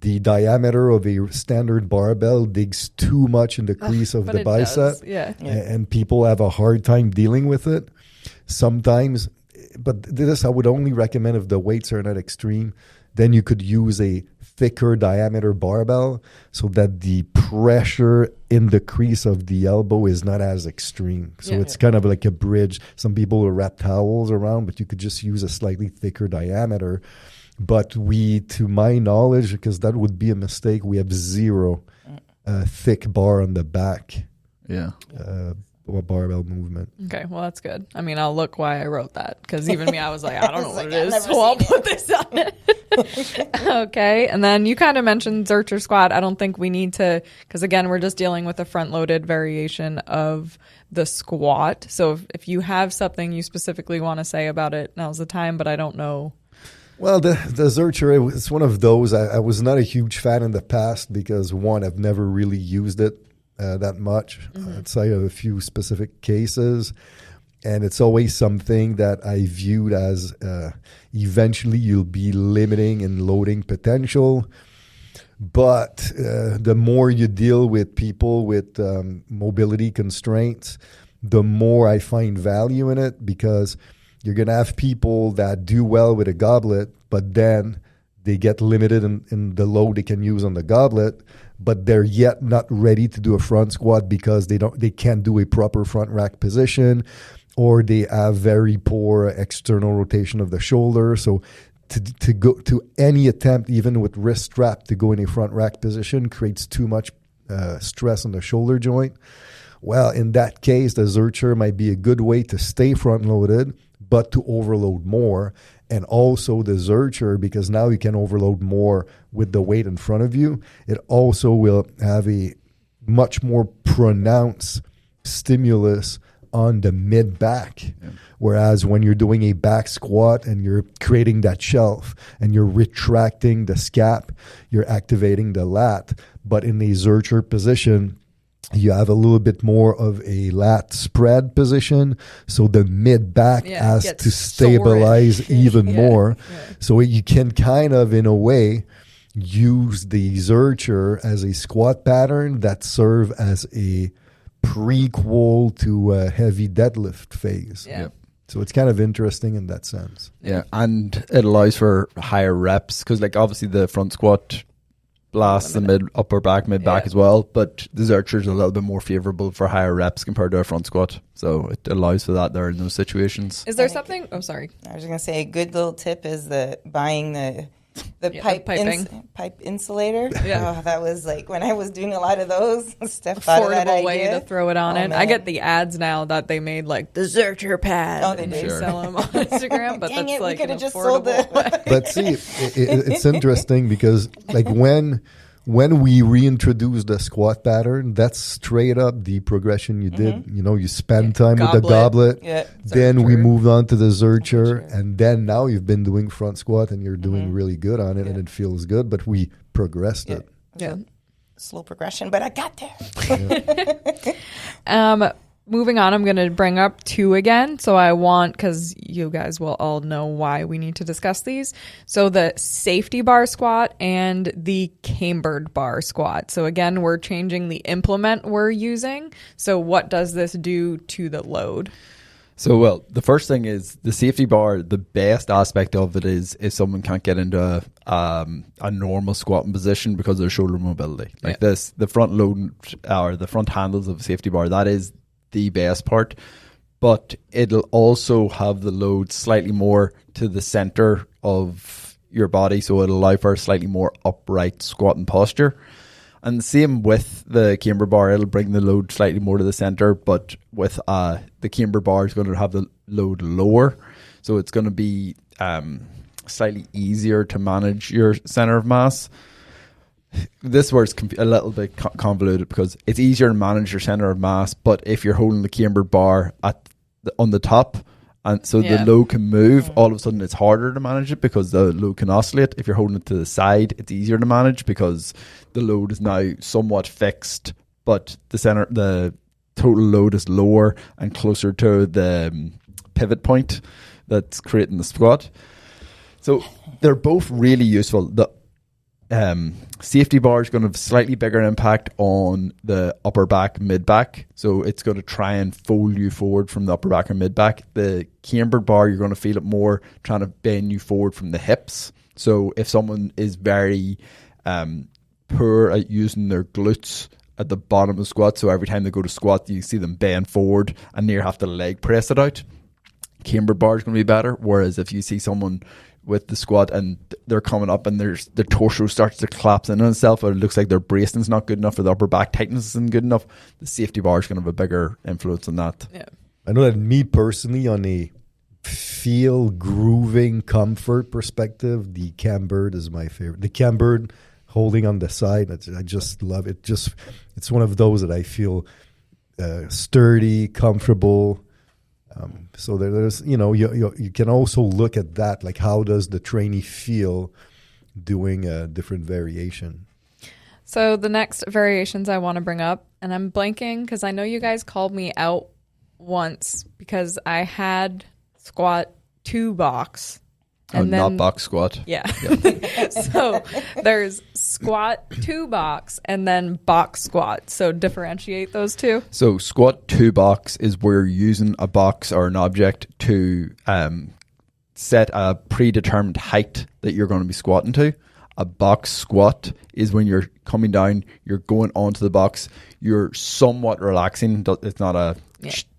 the diameter of a standard barbell digs too much in the crease of But the it bicep. does, yeah. And people have a hard time dealing with it sometimes. But this I would only recommend if the weights are not extreme. Then you could use a thicker diameter barbell so that the pressure in the crease of the elbow is not as extreme. So it's kind of like a bridge. Some people will wrap towels around, but you could just use a slightly thicker diameter. But we, to my knowledge, because that would be a mistake, we have zero thick bar on the back. Barbell movement. Okay, well, that's good. I mean, I'll look why I wrote that, because even me, I was like, I don't know what it is, I've never so I'll seen put this on it. Okay, and then you kind of mentioned Zercher squat. I don't think we need to, because again, we're just dealing with a front-loaded variation of the squat. So if you have something you specifically want to say about it, now's the time, but I don't know. Well, the Zercher, it's one of those. I was not a huge fan in the past because, one, I've never really used it that much outside of a few specific cases. And it's always something that I viewed as eventually you'll be limiting and loading potential. But the more you deal with people with mobility constraints, the more I find value in it, because you're going to have people that do well with a goblet, but then they get limited in the load they can use on the goblet, but they're yet not ready to do a front squat because they can't do a proper front rack position, or they have very poor external rotation of the shoulder. So to go to any attempt, even with wrist strap, to go in a front rack position creates too much stress on the shoulder joint. Well, in that case, the Zercher might be a good way to stay front loaded, but to overload more. And also the Zercher, because now you can overload more with the weight in front of you, it also will have a much more pronounced stimulus on the mid-back. Yeah. Whereas when you're doing a back squat and you're creating that shelf and you're retracting the scap, you're activating the lat. But in the Zercher position, you have a little bit more of a lat spread position, so the mid-back has to stabilize even more. Yeah. So you can kind of, in a way, use the Zercher as a squat pattern that serve as a prequel to a heavy deadlift phase. Yeah. So it's kind of interesting in that sense. Yeah, and it allows for higher reps, because like obviously the front squat blasts the upper back, mid back as well, but the Zercher is a little bit more favorable for higher reps compared to a front squat, so it allows for that there in those situations. Is there something? Oh, sorry. I was going to say a good little tip is buying the pipe insulator. Yeah, oh, that was like when I was doing a lot of those. Steph thought of that idea. Affordable way to throw it on it. Man. I get the ads now that they made, like the Zercher pad. Oh, they do sell them on Instagram, but that's like an just affordable way. But see, it's interesting because like when we reintroduced the squat pattern, that's straight up the progression you did. You know, you spend time with the goblet, then we moved on to the Zercher, and then now you've been doing front squat and you're doing really good on it, and it feels good, but we progressed it. Yeah. Slow progression, but I got there. Moving on, I'm going to bring up two again. So I want, because you guys will all know why we need to discuss these. So the safety bar squat and the cambered bar squat. So again, we're changing the implement we're using. So what does this do to the load? So, well, the first thing is the safety bar. The best aspect of it is if someone can't get into a normal squatting position because of their shoulder mobility. Like this, the front load or the front handles of a safety bar, that is the best part, but it'll also have the load slightly more to the center of your body, so it'll allow for a slightly more upright squatting posture. And the same with the camber bar, it'll bring the load slightly more to the center, but with the camber bar is going to have the load lower, so it's going to be slightly easier to manage your center of mass. This word's a little bit convoluted because it's easier to manage your center of mass, but if you're holding the cambered bar on the top, and so the load can move, all of a sudden it's harder to manage it because the load can oscillate. If you're holding it to the side, it's easier to manage because the load is now somewhat fixed, but the total load is lower and closer to the pivot point that's creating the squat. So they're both really useful. The safety bar is going to have slightly bigger impact on the upper back, mid back, so it's going to try and fold you forward from the upper back or mid back. The cambered bar, you're going to feel it more trying to bend you forward from the hips. So if someone is very poor at using their glutes at the bottom of the squat, so every time they go to squat you see them bend forward and near have to leg press it out, cambered bar is going to be better. Whereas if you see someone with the squat and they're coming up and their torso starts to collapse in on itself, or it looks like their bracing's not good enough or the upper back tightness isn't good enough, the safety bar is going to have a bigger influence on that. Yeah, I know that me personally, on a feel, grooving, comfort perspective, the cambered is my favorite. The cambered holding on the side, I just love it. It's one of those that I feel sturdy, comfortable. So there's, you can also look at that, like how does the trainee feel doing a different variation. So the next variations I want to bring up, and I'm blanking because I know you guys called me out once because I had squat 2 box. And then, not box squat. Yeah. So there's squat 2 box and then box squat. So differentiate those two. So squat 2 box is where you're using a box or an object to set a predetermined height that you're going to be squatting to. A box squat is when you're coming down, you're going onto the box, you're somewhat relaxing. It's not a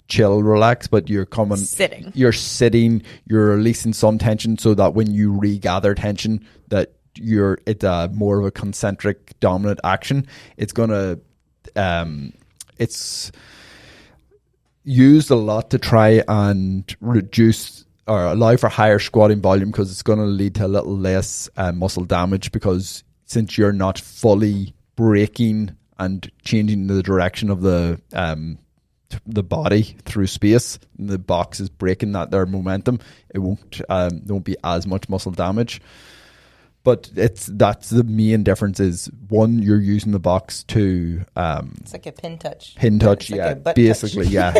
chill relax, but you're sitting, you're releasing some tension so that when you regather tension, that it's more of a concentric dominant action. It's gonna it's used a lot to try and reduce or allow for higher squatting volume because it's going to lead to a little less muscle damage, because since you're not fully braking and changing the direction of the body through space, the box is breaking their momentum, it won't there won't be as much muscle damage. But that's the main difference is, one, you're using the box to it's like a pin touch. It's yeah, like basically touch. Yeah.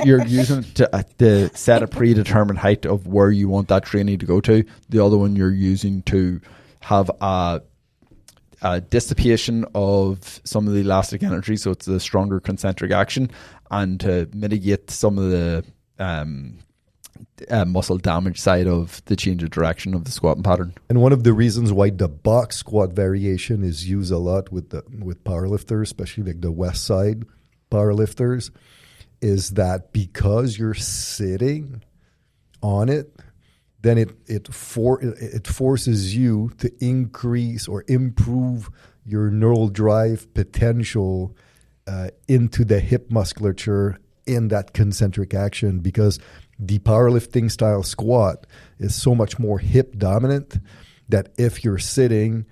You're using it to set a predetermined height of where you want that trainee to go to. The other one you're using to have a dissipation of some of the elastic energy, so it's a stronger concentric action, and to mitigate some of the muscle damage side of the change of direction of the squatting pattern. And one of the reasons why the box squat variation is used a lot with powerlifters, especially like the West Side powerlifters, is that because you're sitting on it, then it forces you to increase or improve your neural drive potential into the hip musculature in that concentric action, because the powerlifting style squat is so much more hip dominant that if you're sitting,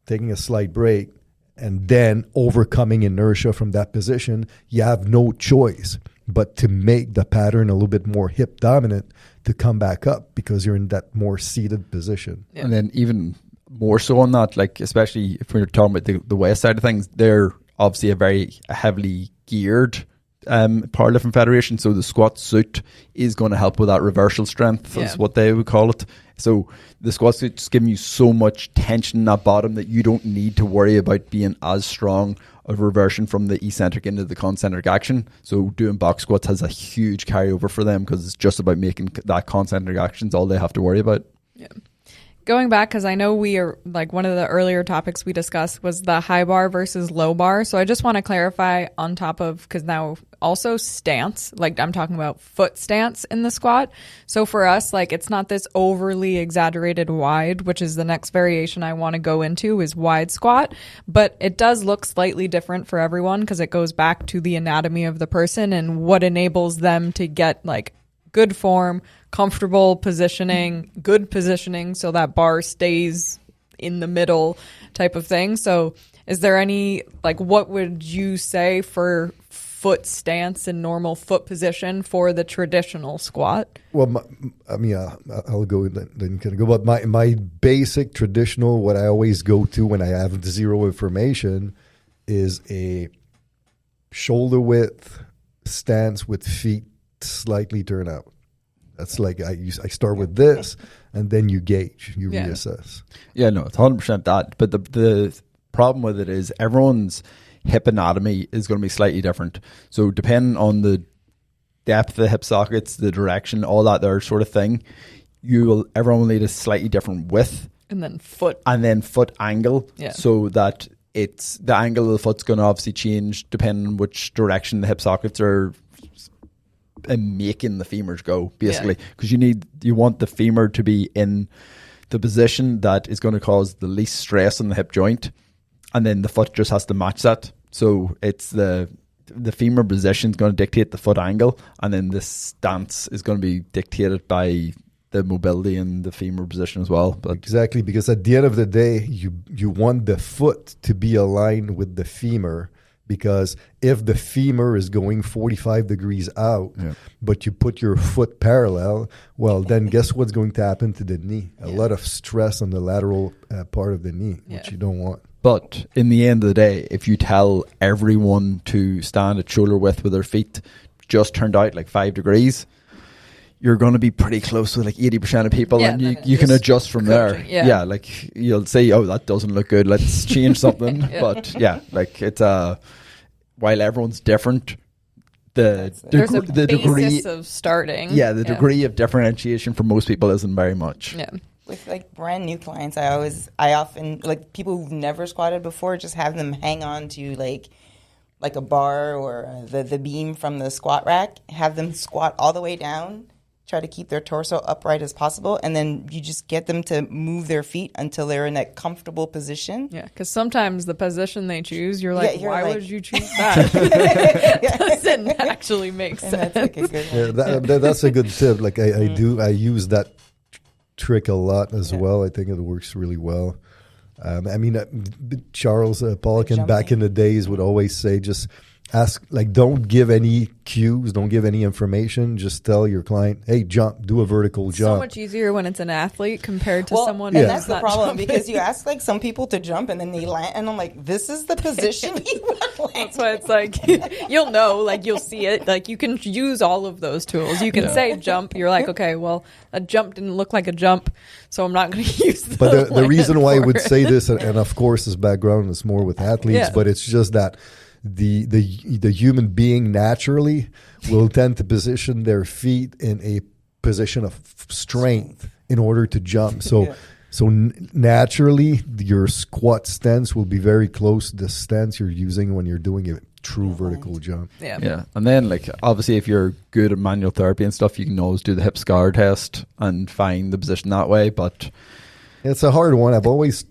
taking a slight break, and then overcoming inertia from that position, you have no choice but to make the pattern a little bit more hip dominant to come back up, because you're in that more seated position. Yeah. And then even more so on that, like especially if we're talking about the West side of things, they're obviously a very heavily geared powerlifting federation, so the squat suit is going to help with that reversal strength, is what they would call it. So the squat suit's giving you so much tension in that bottom that you don't need to worry about being as strong of reversion from the eccentric into the concentric action. So doing box squats has a huge carryover for them, because it's just about making that concentric actions all they have to worry about. Yeah. Going back, because I know we are, like, one of the earlier topics we discussed was the high bar versus low bar. So I just want to clarify on top of, because now also stance, like I'm talking about foot stance in the squat. So for us, like, it's not this overly exaggerated wide, which is the next variation I want to go into, is wide squat. But it does look slightly different for everyone, because it goes back to the anatomy of the person and what enables them to get, like, good form, comfortable positioning, good positioning, so that bar stays in the middle type of thing. So is there any, like, what would you say for foot stance and normal foot position for the traditional squat? Well, I'll go and then you can go. But my basic traditional, what I always go to when I have zero information, is a shoulder width stance with feet slightly turn out. That's like I start with this, and then you gauge, you reassess. Yeah, no, it's 100% that. But the problem with it is everyone's hip anatomy is going to be slightly different. So depending on the depth of the hip sockets, the direction, all that there sort of thing, everyone will need a slightly different width. And then foot angle, so that the angle of the foot's going to obviously change depending on which direction the hip sockets are making the femurs go, basically, because you want the femur to be in the position that is going to cause the least stress on the hip joint, and then the foot just has to match that. So it's the femur position is going to dictate the foot angle, and then the stance is going to be dictated by the mobility and the femur position as well. But exactly, because at the end of the day, you want the foot to be aligned with the femur, Because if the femur is going 45 degrees out, but you put your foot parallel, well, then guess what's going to happen to the knee? A lot of stress on the lateral part of the knee, which you don't want. But in the end of the day, if you tell everyone to stand at shoulder width with their feet just turned out like 5 degrees, you're going to be pretty close with like 80% of people, and you can adjust from there. Yeah, like you'll say, oh, that doesn't look good, let's change something. But yeah, like it's while everyone's different, there's a basis of starting. Yeah, the degree of differentiation for most people isn't very much. Yeah. With like brand new clients, I often like people who've never squatted before, just have them hang on to like a bar or the beam from the squat rack, have them squat all the way down, try to keep their torso upright as possible, and then you just get them to move their feet until they're in that comfortable position. Yeah, because sometimes the position they choose, you're like, why would you choose that? Doesn't actually make sense. That's like a good one. That's a good tip. Like I use that trick a lot as well. I think it works really well. I mean, Charles Pauric back in the days would always say, just ask, like, don't give any cues, don't give any information. Just tell your client, hey, jump, do a vertical jump. So much easier when it's an athlete compared to someone and who's that's the not problem jumping. because you ask like some people to jump and then they land, and I'm like, this is the position you want to land. That's why it's like, you'll know, like you'll see it. Like you can use all of those tools. You can say jump. You're like, okay, well, a jump didn't look like a jump, so I'm not going to use the But the reason why I would it. say this, and of course his background is more with athletes, but it's just that the human being naturally will tend to position their feet in a position of strength in order to jump. So naturally your squat stance will be very close to the stance you're using when you're doing a true vertical jump. Yeah. And then like obviously if you're good at manual therapy and stuff, you can always do the hip scar test and find the position that way, but it's a hard one. I've always,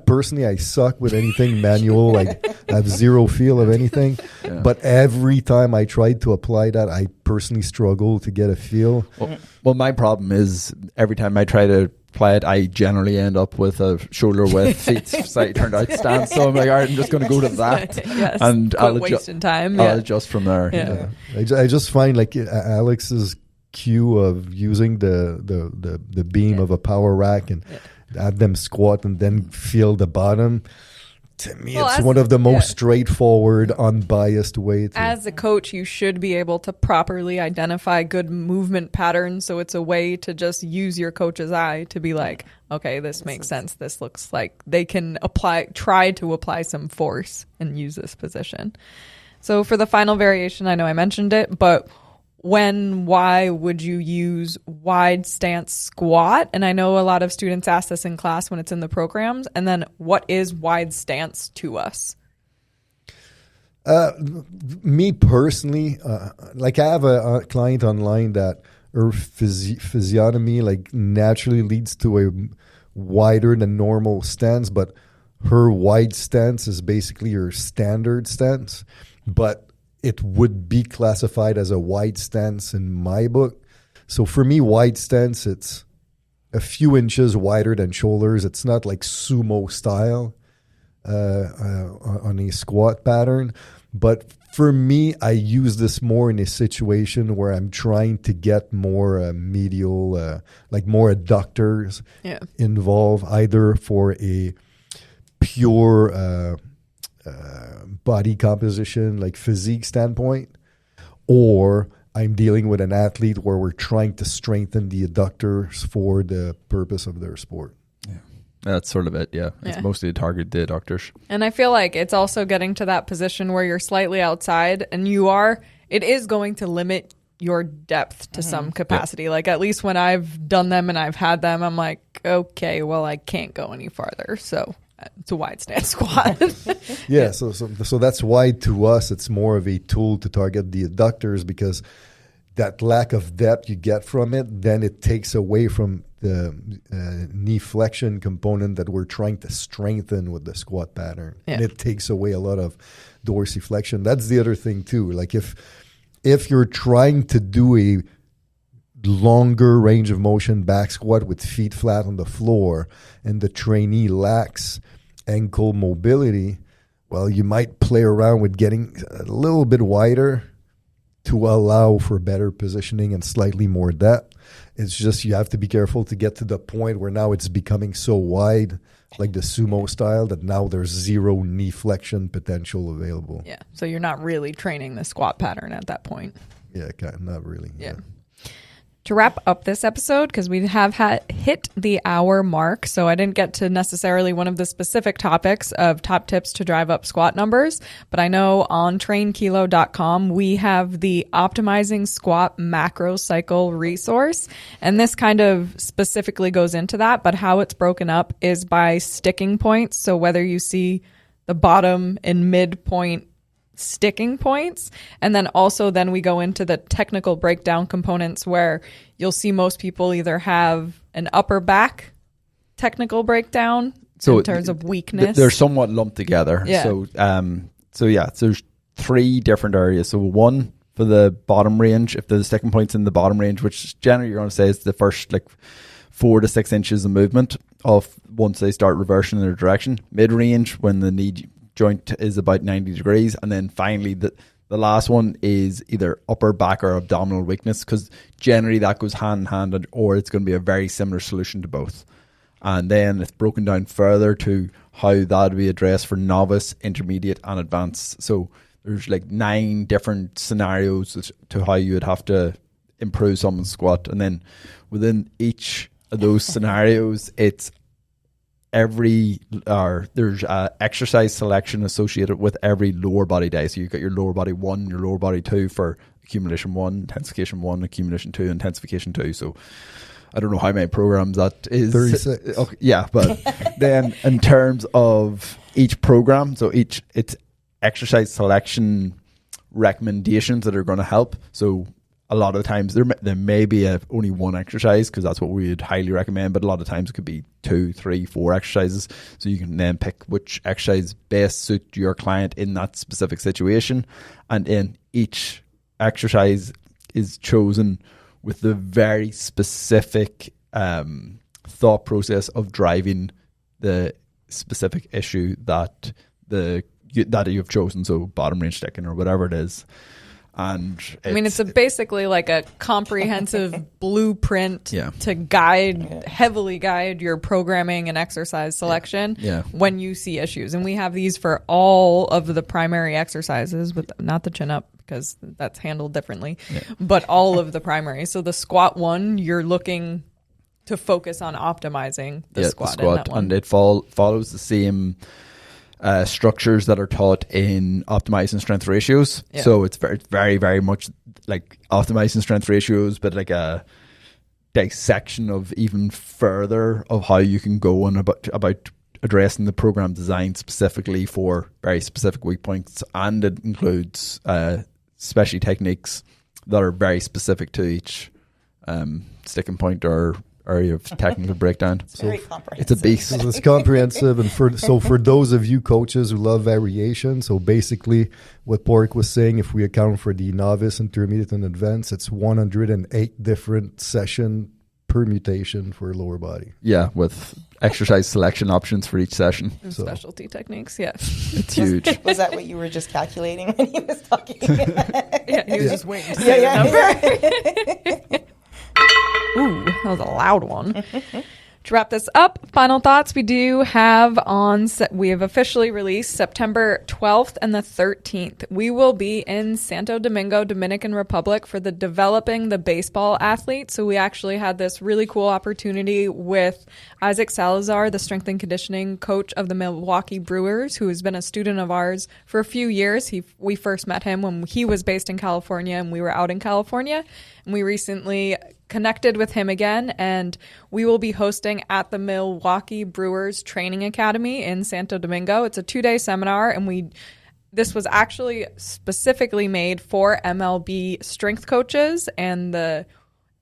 personally, I suck with anything manual. Like I have zero feel of anything. Yeah. But every time I tried to apply that, I personally struggle to get a feel. Well, my problem is every time I try to apply it, I generally end up with a shoulder width feet slightly turned out stance. So I'm like, all right, I'm just going to go to that. And I'll wasting time. I'll adjust from there. Yeah. I just find like Alex's cue of using the beam of a power rack and have them squat and then feel the bottom. To me, it's one of the most straightforward, unbiased way to. As a coach, you should be able to properly identify good movement patterns. So it's a way to just use your coach's eye to be like, okay, this makes sense. This looks like they can try to apply some force and use this position. So for the final variation, I know I mentioned it, but why would you use wide stance squat? And I know a lot of students ask this in class when it's in the programs. And then what is wide stance to us? Me personally, like I have a client online that her physiognomy like naturally leads to a wider than normal stance, but her wide stance is basically her standard stance. But it would be classified as a wide stance in my book. So for me, wide stance, it's a few inches wider than shoulders. It's not like sumo style on a squat pattern. But for me, I use this more in a situation where I'm trying to get more medial, like more adductors involved, either for a pure body composition, like physique standpoint, or I'm dealing with an athlete where we're trying to strengthen the adductors for the purpose of their sport. Yeah, that's sort of it. Yeah, it's mostly to target the adductors. And I feel like it's also getting to that position where you're slightly outside, and it is going to limit your depth to some capacity. Like at least when I've done them and I've had them, I'm like, okay, well, I can't go any farther. So it's a wide stance squat. So that's why to us it's more of a tool to target the adductors, because that lack of depth you get from it, then it takes away from the knee flexion component that we're trying to strengthen with the squat pattern. And it takes away a lot of dorsiflexion. That's the other thing too. Like if you're trying to do a longer range of motion back squat with feet flat on the floor and the trainee lacks ankle mobility, well, you might play around with getting a little bit wider to allow for better positioning and slightly more depth. It's just you have to be careful to get to the point where now it's becoming so wide, like the sumo style, that now there's zero knee flexion potential available. Yeah. So you're not really training the squat pattern at that point. Yeah, kind of, not really. Yeah. To wrap up this episode, because we have hit the hour mark, so I didn't get to necessarily one of the specific topics of top tips to drive up squat numbers, but I know on trainkilo.com we have the optimizing squat macro cycle resource, and this kind of specifically goes into that, but how it's broken up is by sticking points. So whether you see the bottom and midpoint sticking points, and then we go into the technical breakdown components where you'll see most people either have an upper back technical breakdown in terms of weakness. They're somewhat lumped together. Yeah. So there's 3 different areas. So one for the bottom range, if the sticking points in the bottom range, which generally you're going to say is the first 4 to 6 inches of movement of once they start reversing in their direction. Mid range, when the knee joint is about 90 degrees, and then finally the last one is either upper back or abdominal weakness, because generally that goes hand in hand, or it's going to be a very similar solution to both. And then it's broken down further to how that would be addressed for novice, intermediate, and advanced. So there's 9 different scenarios to how you would have to improve someone's squat, and then within each of those scenarios, it's there's exercise selection associated with every lower body day. So you've got your lower body 1, your lower body 2 for accumulation 1, intensification 1, accumulation 2, intensification 2. So I don't know how many programs that is. 36. Okay, yeah, but then in terms of each program, so it's exercise selection recommendations that are going to help. So a lot of the times there may be only one exercise, because that's what we would highly recommend, but a lot of times it could be 2, 3, 4 exercises. So you can then pick which exercise best suit your client in that specific situation, and then each exercise is chosen with the very specific thought process of driving the specific issue that you've chosen. So bottom range sticking or whatever it is. And it's basically like a comprehensive blueprint to heavily guide your programming and exercise selection when you see issues. And we have these for all of the primary exercises, with not the chin up, because that's handled differently, but all of the primary. So the squat one, you're looking to focus on optimizing the squat in that one. And it follows the same structures that are taught in optimizing strength ratios. Yeah. So it's very, very, very much like optimizing strength ratios, but like a dissection of even further of how you can go on about addressing the program design specifically for very specific weak points. And it includes specialty techniques that are very specific to each sticking point or area of technical breakdown. It's very comprehensive. It's a beast. So it's comprehensive, and for those of you coaches who love variation, so basically what Pauric was saying, if we account for the novice, intermediate, and advanced, it's 108 different session permutation for lower body. Yeah, with exercise selection options for each session. And specialty techniques, yeah. It's huge. Was that what you were just calculating when he was talking? Yeah, he was just waiting to say the number. Ooh, that was a loud one. To wrap this up, final thoughts we have officially released September 12th and the 13th. We will be in Santo Domingo, Dominican Republic for the Developing the Baseball Athlete. So we actually had this really cool opportunity with Isaac Salazar, the strength and conditioning coach of the Milwaukee Brewers, who has been a student of ours for a few years. We first met him when he was based in California and we were out in California. And we recently connected with him again, and we will be hosting at the Milwaukee Brewers Training Academy in Santo Domingo. It's a 2-day seminar, and this was actually specifically made for MLB strength coaches and the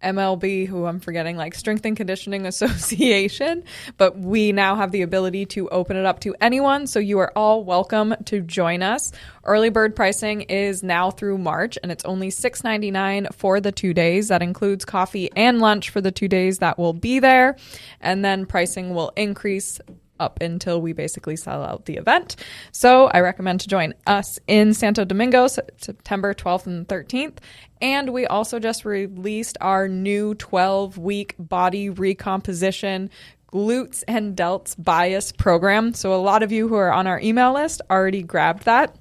MLB, who I'm forgetting, like Strength and Conditioning Association, but we now have the ability to open it up to anyone, so you are all welcome to join us. Early bird pricing is now through March, and it's only $6.99 for the 2 days. That includes coffee and lunch for the 2 days that will be there, and then pricing will increase up until we basically sell out the event. So I recommend to join us in Santo Domingo, September 12th and 13th. And we also just released our new 12-week body recomposition glutes and delts bias program. So a lot of you who are on our email list already grabbed that.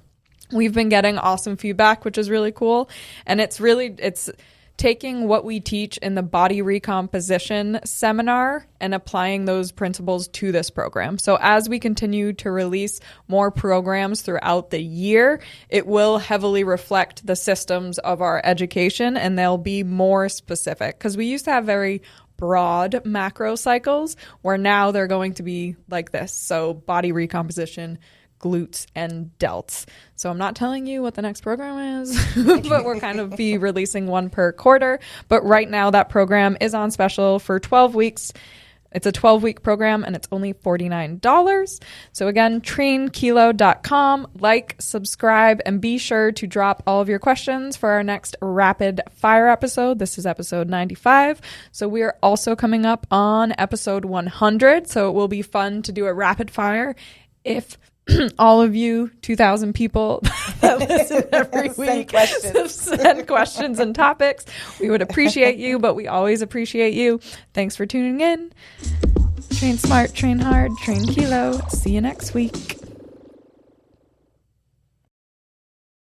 We've been getting awesome feedback, which is really cool. And it's taking what we teach in the body recomposition seminar and applying those principles to this program. So as we continue to release more programs throughout the year, it will heavily reflect the systems of our education, and they'll be more specific, because we used to have very broad macro cycles where now they're going to be like this. So body recomposition, glutes, and delts. So I'm not telling you what the next program is, but we're kind of be releasing one per quarter. But right now that program is on special for 12 weeks. It's a 12-week program, and it's only $49. So again, trainkilo.com. Like, subscribe, and be sure to drop all of your questions for our next rapid fire episode. This is episode 95. So we are also coming up on episode 100. So it will be fun to do a rapid fire. If all of you 2,000 people that listen every week send questions and topics, we would appreciate you, but we always appreciate you. Thanks for tuning in. Train smart, train hard, train kilo. See you next week.